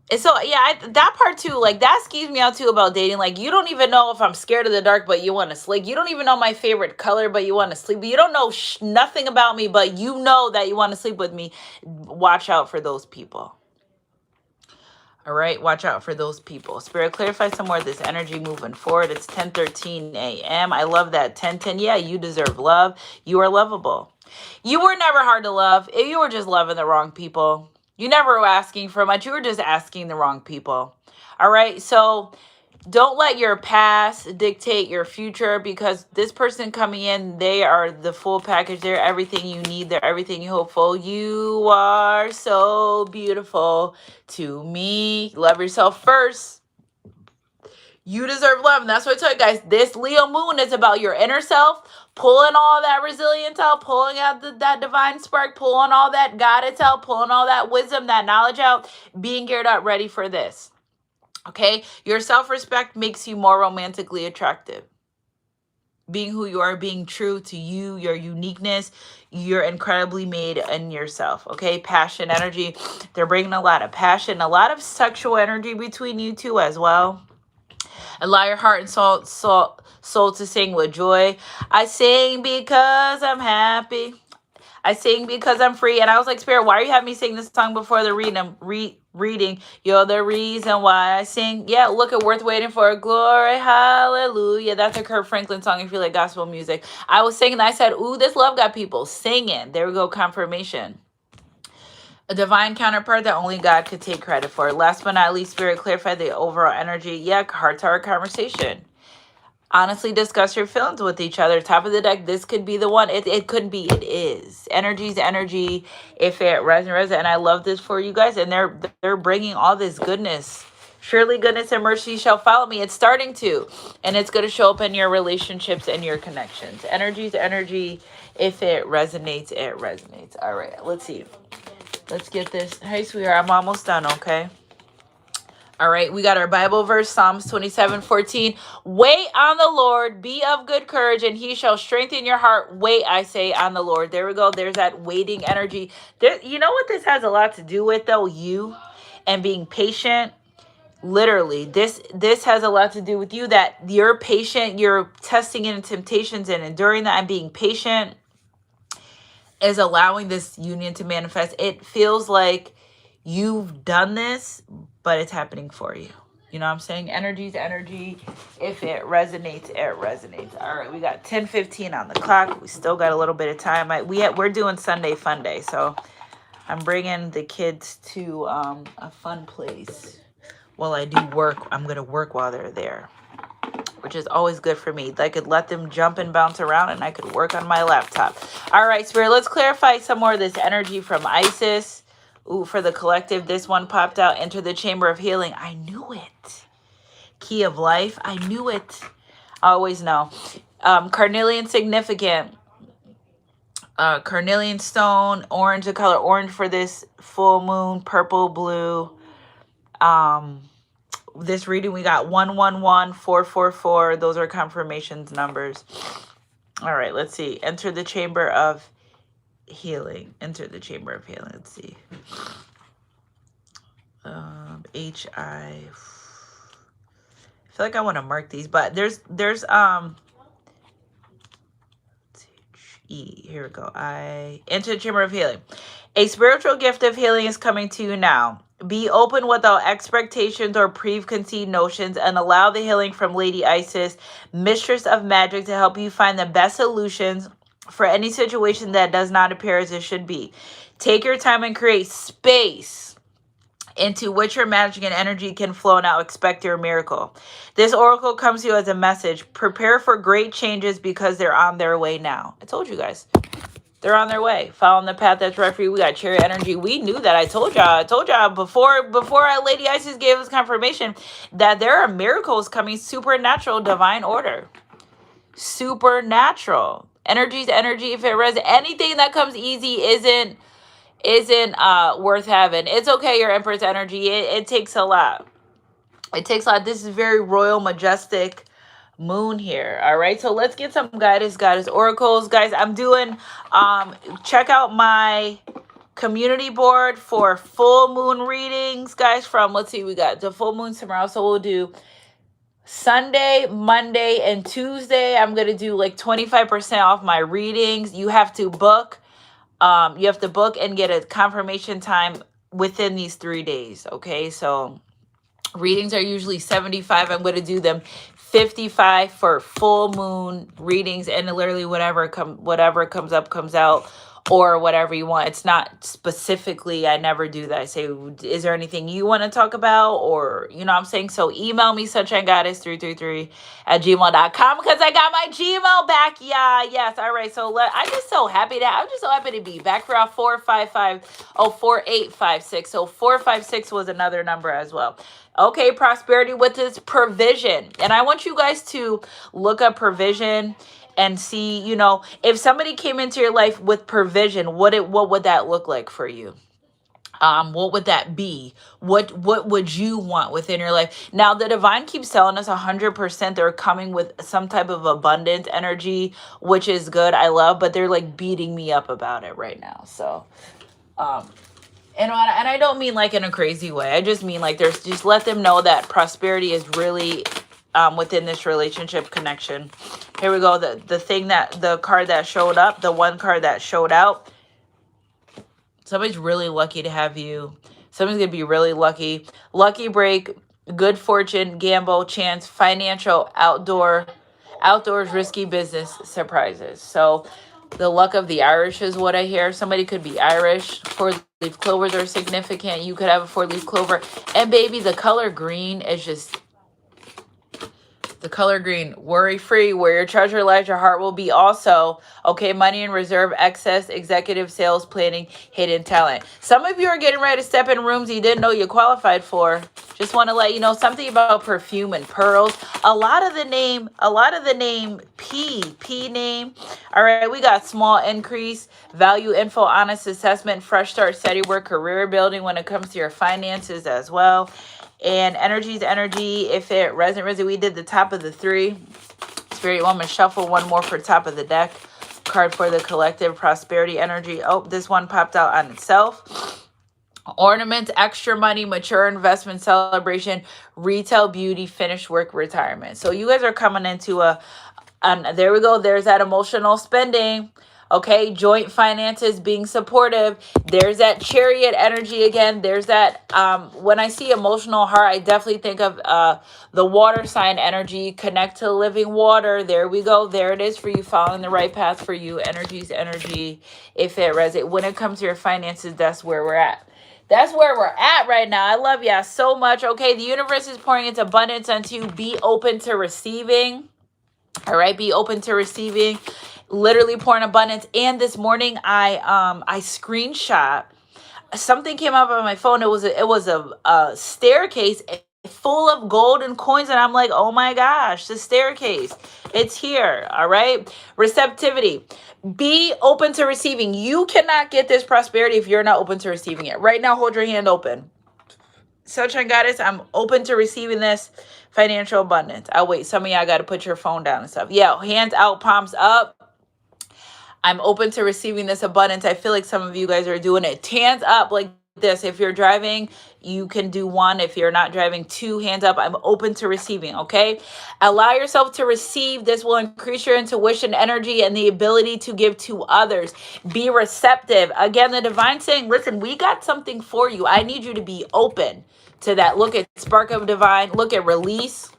that part too, like that skews me out too about dating. Like you don't even know if I'm scared of the dark, but you want to sleep. You don't even know my favorite color, but you want to sleep. You don't know nothing about me, but you know that you want to sleep with me. Watch out for those people. All right, watch out for those people. Spirit, clarify some more of this energy moving forward. It's 10:13 a.m. I love that. 10:10. Yeah, you deserve love. You are lovable. You were never hard to love. If you were just loving the wrong people. You never were asking for much. You were just asking the wrong people. All right, so don't let your past dictate your future, because this person coming in, they are the full package. They're everything you need. They're everything you hope for. You are so beautiful to me. Love yourself first. You deserve love. And that's what I tell you guys. This Leo moon is about your inner self, pulling all that resilience out, pulling out that divine spark, pulling all that guidance out, pulling all that wisdom, that knowledge out, being geared up, ready for this. Okay? Your self-respect makes you more romantically attractive. Being who you are, being true to you, your uniqueness, you're incredibly made in yourself. Okay? Passion, energy. They're bringing a lot of passion, a lot of sexual energy between you two as well. Allow your heart and soul to sing with joy. I sing because I'm happy. I sing because I'm free. And I was like, Spirit, why are you having me sing this song before the reading? You're the reason why I sing. Yeah, look at Worth Waiting For. Glory, hallelujah. That's a Kirk Franklin song if you like gospel music. I was singing, I said, ooh, this love got people singing. There we go, confirmation. A divine counterpart that only God could take credit for. Last but not least, Spirit, clarify the overall energy. Yeah, heart-to-heart conversation. Honestly discuss your feelings with each other. Top of the deck, this could be the one. It couldn't be, it is. Energy's energy, if it resonates. And I love this for you guys. And they're bringing all this goodness. Surely goodness and mercy shall follow me. It's starting to. And it's going to show up in your relationships and your connections. Energy's energy. If it resonates, it resonates. All right, let's see. Let's get this. Hey, sweetheart, I'm almost done, okay? All right, we got our Bible verse, Psalms 27:14. Wait on the Lord, be of good courage, and he shall strengthen your heart. Wait, I say, on the Lord. There we go. There's that waiting energy. You know what this has a lot to do with, though? You and being patient. Literally, this has a lot to do with you, that you're patient, you're testing in temptations and enduring that, and being patient is allowing this union to manifest. It feels like you've done this, but it's happening for you. You know what I'm saying? Energy's energy. If it resonates, it resonates. All right, we got 10:15 on the clock. We still got a little bit of time. We're doing Sunday Fun Day, so I'm bringing the kids to a fun place. While I do work, I'm going to work while they're there, which is always good for me. I could let them jump and bounce around, and I could work on my laptop. All right, Spirit, let's clarify some more of this energy from Isis. Ooh, for the collective, this one popped out. Enter the chamber of healing. I knew it. Key of life. I knew it. I always know. Carnelian significant. Carnelian stone. Orange, the color orange for this full moon. Purple, blue. This reading, we got 111, 444. Those are confirmations numbers. All right, let's see. Enter the chamber of healing. Enter the chamber of healing. Let's see. I feel like I want to mark these, but there's here we go. I enter the chamber of healing. A spiritual gift of healing is coming to you now. Be open without expectations or preconceived notions, and allow the healing from Lady Isis, Mistress of Magic, to help you find the best solutions for any situation that does not appear as it should be. Take your time and create space into which your magic and energy can flow. Now expect your miracle. This oracle comes to you as a message. Prepare for great changes because they're on their way now. I told you guys. They're on their way. Following the path that's right for you. We got chariot energy. We knew that. I told y'all before Lady Isis gave us confirmation that there are miracles coming. Supernatural, divine order. Supernatural. Energy's energy. If it resonates, anything that comes easy isn't worth having. It's okay, your Empress energy. It takes a lot. It takes a lot. This is very royal, majestic moon here. All right, so let's get some goddess oracles, guys. I'm doing check out my community board for full moon readings, guys, from, let's see, we got the full moon tomorrow, so we'll do Sunday, Monday, and Tuesday. I'm gonna do like 25% off my readings. You have to book and get a confirmation time within these 3 days. Okay, so readings are usually $75. I'm going to do them $55 for full moon readings, and literally whatever comes up comes out. or whatever you want. It's not specifically, I never do that. I say, is there anything you want to talk about? Or, you know what I'm saying? So email me, sunshinegoddess333 at gmail.com, because I got my Gmail back. Yeah, yes. All right. So I'm just so happy I'm just so happy to be back for our 455-4856. So 456 was another number as well. Okay, prosperity with this provision. And I want you guys to look up provision and see, you know, if somebody came into your life with provision, what would that look like for you? What would that be? What would you want within your life? Now, the divine keeps telling us 100% they're coming with some type of abundant energy, which is good. I love, but they're like beating me up about it right now. So, and I don't mean like in a crazy way. I just mean like there's just let them know that prosperity is really within this relationship connection. Here we go. The card that showed up, the one card that showed out. Somebody's really lucky to have you. Somebody's going to be really lucky. Lucky break, good fortune, gamble, chance, financial, outdoors, risky business, surprises. So the luck of the Irish is what I hear. Somebody could be Irish. 4-leaf clovers are significant. You could have a 4-leaf clover. And baby, the color green is just... The color green, worry-free, where your treasure lies, your heart will be also. Okay, money in reserve, excess, executive sales, planning, hidden talent. Some of you are getting ready to step in rooms you didn't know you qualified for. Just want to let you know something about perfume and pearls. A lot of the name P name. All right, we got small increase, value info, honest assessment, fresh start, steady work, career building when it comes to your finances as well. And energy's energy. If it resonates, we did the top of the 3. Spirit woman, shuffle one more for top of the deck. Card for the collective prosperity energy. Oh, this one popped out on itself. Ornaments, extra money, mature investment, celebration, retail, beauty, finished work, retirement. So you guys are coming into there we go. There's that emotional spending. Okay, joint finances, being supportive. There's that chariot energy again. There's that, when I see emotional heart, I definitely think of the water sign energy, connect to living water. There we go. There it is for you, following the right path for you. Energy's energy, if it resonates. When it comes to your finances, that's where we're at. That's where we're at right now. I love y'all so much. Okay, the universe is pouring its abundance unto you. Be open to receiving. All right, be open to receiving. Literally pouring abundance. And this morning I screenshot something, came up on my phone. It was a staircase full of gold and coins, and I'm like, oh my gosh, the staircase, it's here. All right, receptivity. Be open to receiving. You cannot get this prosperity if you're not open to receiving it. Right now, hold your hand open. Sunshine Goddess, I'm open to receiving this financial abundance. Oh wait, some of y'all got to put your phone down and stuff. Yeah, hands out, palms up. I'm open to receiving this abundance. I feel like some of you guys are doing it. Hands up like this. If you're driving, you can do 1. If you're not driving, 2 hands up. I'm open to receiving, okay? Allow yourself to receive. This will increase your intuition, energy, and the ability to give to others. Be receptive. Again, the divine saying, listen, we got something for you. I need you to be open to that. Look at spark of divine. Look at release.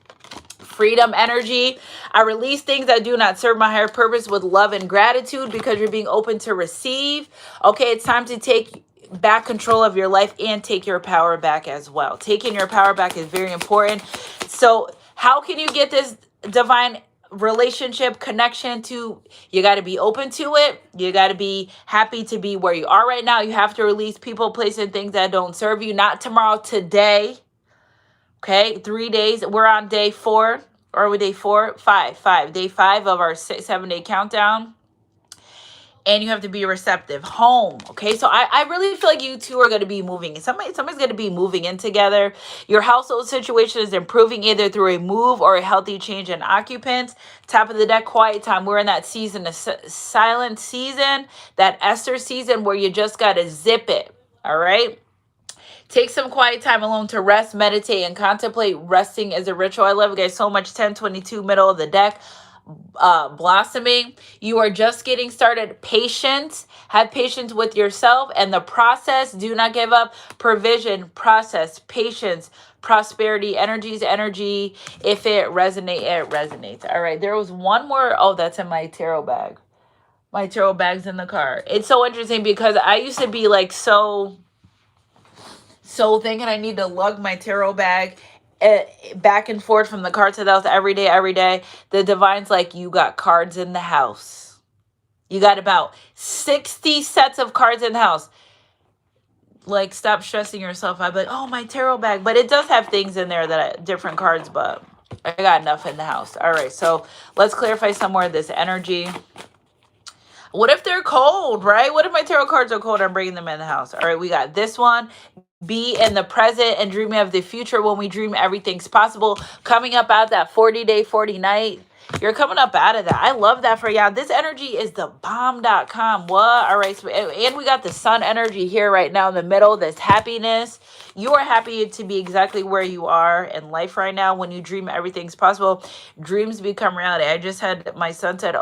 Freedom energy. I release things that do not serve my higher purpose with love and gratitude, because you're being open to receive. Okay, it's time to take back control of your life and take your power back as well. Taking your power back is very important. So how can you get this divine relationship connection to? You got to be open to it. You got to be happy to be where you are right now. You have to release people, places, and things that don't serve you. Not tomorrow, today. Okay, 3 days. We're on day 4. Or are we day 4? 5. Day 5 of our 7-day countdown. And you have to be receptive. Home. Okay, so I really feel like you two are going to be moving. Somebody's going to be moving in together. Your household situation is improving either through a move or a healthy change in occupants. Top of the deck, quiet time. We're in that season, a silent season, that Esther season where you just got to zip it. All right. Take some quiet time alone to rest, meditate, and contemplate. Resting is a ritual. I love you guys so much. 1022, middle of the deck. Blossoming. You are just getting started. Patience. Have patience with yourself and the process. Do not give up. Provision, process, patience, prosperity, energy's energy. If it resonates, it resonates. All right. There was one more. Oh, that's in my tarot bag. My tarot bag's in the car. It's so interesting because I used to be like so thinking I need to lug my tarot bag back and forth from the car to the house every day. The divine's like, you got cards in the house. You got about 60 sets of cards in the house. Like, stop stressing yourself out. But, oh, my tarot bag. But it does have things in there that different cards, but I got enough in the house. All right, so let's clarify some more of this energy. What if they're cold, right? What if my tarot cards are cold? I'm bringing them in the house. All right, we got this one. Be in the present and dreaming of the future. When we dream, everything's possible. Coming up out that 40-day, 40-night. You're coming up out of that. I love that for y'all. This energy is the bomb.com. What? All right. So, and we got the sun energy here right now in the middle. This happiness. You are happy to be exactly where you are in life right now. When you dream, everything's possible. Dreams become reality. I just had my son said,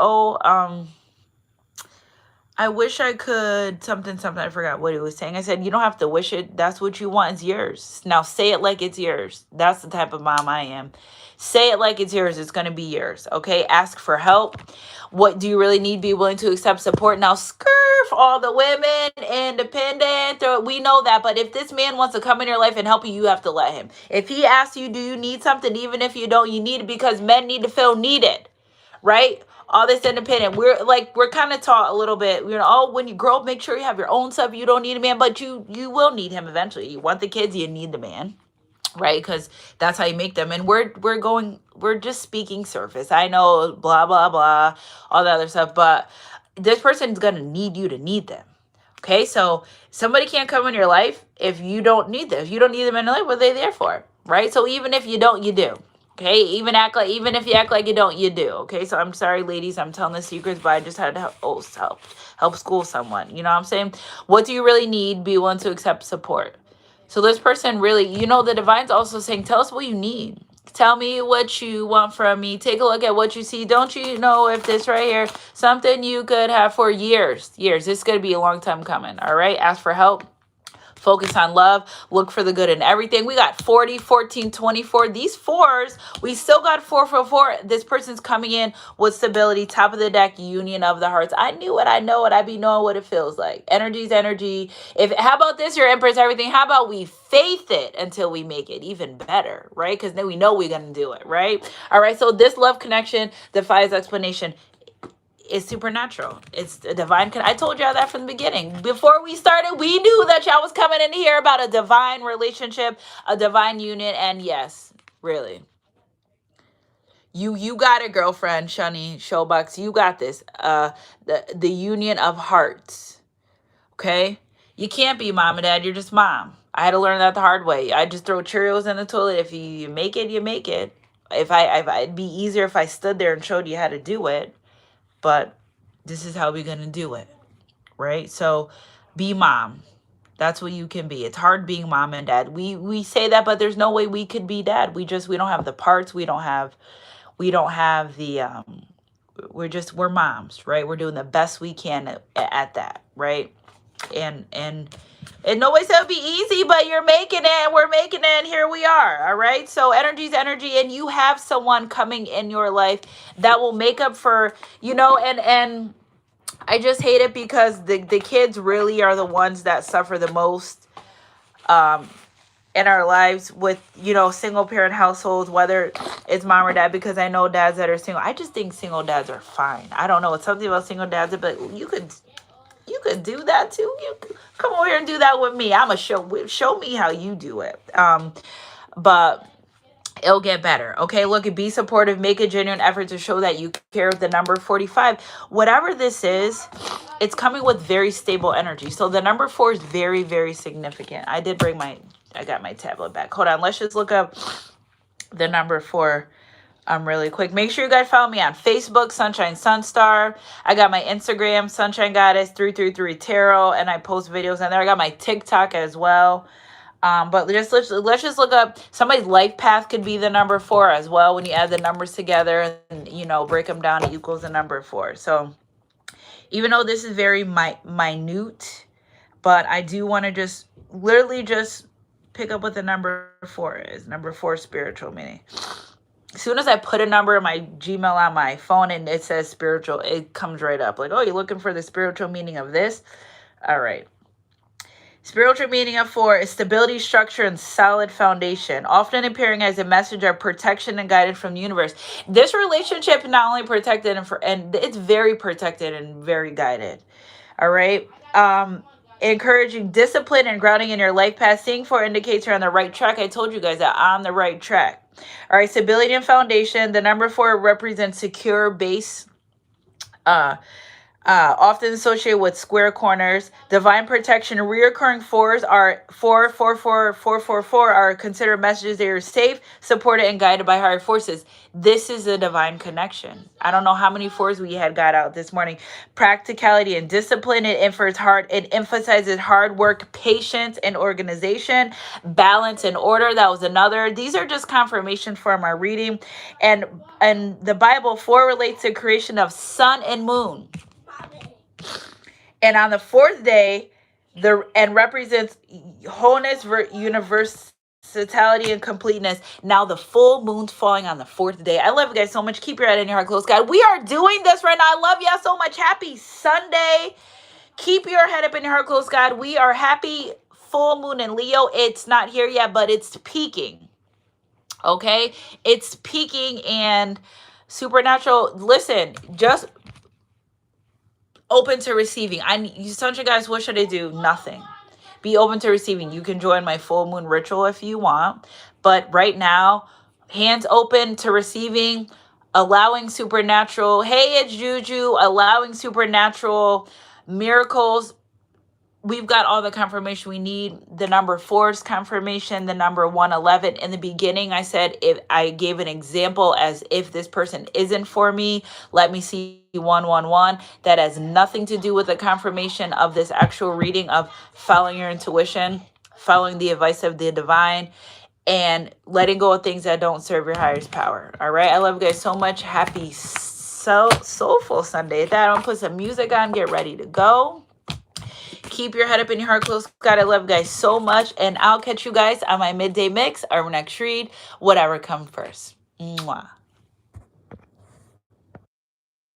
I wish I could something. I forgot what he was saying. I said, you don't have to wish it. That's what you want. It's yours. Now say it like it's yours. That's the type of mom I am. Say it like it's yours. It's going to be yours. Okay. Ask for help. What do you really need? Be willing to accept support. Now scurf all the women, independent. We know that. But if this man wants to come in your life and help you, you have to let him. If he asks you, do you need something? Even if you don't, you need it because men need to feel needed. Right? All this independent. We're kind of taught a little bit, when you grow up, make sure you have your own stuff. You don't need a man, but you will need him eventually. You want the kids, you need the man, right? Because that's how you make them. And we're just speaking surface. I know, blah, blah, blah, all the other stuff, but this person's going to need you to need them. Okay, so somebody can't come in your life if you don't need them. If you don't need them in your life, what are they there for, right? So even if you don't, you do. Okay, even if you act like you don't, you do. Okay, so I'm sorry, ladies, I'm telling the secrets, but I just had to help school someone. You know what I'm saying? What do you really need? Be willing to accept support. So this person really, the divine's also saying, tell us what you need. Tell me what you want from me. Take a look at what you see. Don't you know if this right here, something you could have for years. This is going to be a long time coming. All right, ask for help. Focus on love. Look for the good in everything. We got 40, 14, 24. These fours, we still got 4 for 4. This person's coming in with stability. Top of the deck, union of the hearts. I knew it. I know it. I be knowing what it feels like. Energy's energy. How about this, your Empress, everything? How about we faith it until we make it even better, right? Because then we know we're going to do it, right? All right. So this love connection defies explanation. It's supernatural. It's a divine. I told y'all that from the beginning. Before we started, we knew that y'all was coming in here about a divine relationship, a divine union. And yes, really. You got it, girlfriend, Shani, Showbox. You got this. The union of hearts. Okay? You can't be mom and dad. You're just mom. I had to learn that the hard way. I just throw Cheerios in the toilet. If you make it, you make it. If it'd be easier if I stood there and showed you how to do it. But this is how we're going to do it, right? So be mom. That's what you can be. It's hard being mom and dad. We say that, but there's no way we could be dad. We don't have the parts. We don't have the, we're moms, right? We're doing the best we can at that, right? And no way said it would be easy, but you're making it, and we're making it, and here we are, all right? So energy's energy, and you have someone coming in your life that will make up for, and I just hate it because the kids really are the ones that suffer the most in our lives with, single parent households, whether it's mom or dad, because I know dads that are single. I just think single dads are fine. I don't know. It's something about single dads, but you could do that too. You come over here and do that with me. I'ma show me how you do it. But it'll get better. Okay, look, be supportive. Make a genuine effort to show that you care. With the number 45, whatever this is, it's coming with very stable energy. So the number 4 is very, very significant. I got my tablet back. Hold on. Let's just look up the number 4. Really quick. Make sure you guys follow me on Facebook, Sunshine Sunstar. I got my Instagram, Sunshine Goddess 333 Tarot, and I post videos on there. I got my TikTok as well. But let's just look up somebody's life path. Could be the number 4 as well. When you add the numbers together and break them down, it equals the number 4. So even though this is very minute, but I do want to just literally just pick up what the number 4 is. Number 4 spiritual meaning. As soon as I put a number in my Gmail on my phone and it says spiritual, it comes right up. Like, oh, you're looking for the spiritual meaning of this? All right. Spiritual meaning of 4 is stability, structure, and solid foundation, often appearing as a message of protection and guidance from the universe. This relationship is not only protected and it's very protected and very guided. All right. Encouraging discipline and grounding in your life path. Seeing 4 indicates you're on the right track. I told you guys that I'm on the right track. All right. Stability and foundation. The number 4 represents secure base. Often associated with square corners. Divine protection. Reoccurring 4s are 4, 4, 4, 4, 4, 4 are considered messages they are safe, supported, and guided by higher forces. This is a divine connection. I don't know how many 4s we had got out this morning. Practicality and discipline. It emphasizes hard work, patience, and organization. Balance and order. That was another. These are just confirmation from our reading. And the Bible, 4 relates to creation of sun and moon. And on the 4th day, represents wholeness, universality, and completeness. Now the full moon's falling on the 4th day. I love you guys so much. Keep your head in your heart close, God. We are doing this right now. I love y'all so much. Happy Sunday. Keep your head up in your heart close, God. We are happy full moon in Leo. It's not here yet, but it's peaking. Okay? It's peaking and supernatural. Listen, just open to receiving. Sunshine guys, what should I do? Nothing. Be open to receiving. You can join my full moon ritual if you want. But right now, hands open to receiving, allowing supernatural. Hey, it's Juju. Allowing supernatural miracles. We've got all the confirmation we need. The number 4 is confirmation. The number 111. In the beginning, I said, if I gave an example as if this person isn't for me, let me see 111. That has nothing to do with the confirmation of this actual reading of following your intuition, following the advice of the divine, and letting go of things that don't serve your highest power. All right. I love you guys so much. Happy soulful Sunday. At that, I'm gonna put some music on, get ready to go. Keep your head up in your heart close. God, I love you guys so much. And I'll catch you guys on my midday mix, our next read, whatever comes first. Mwah.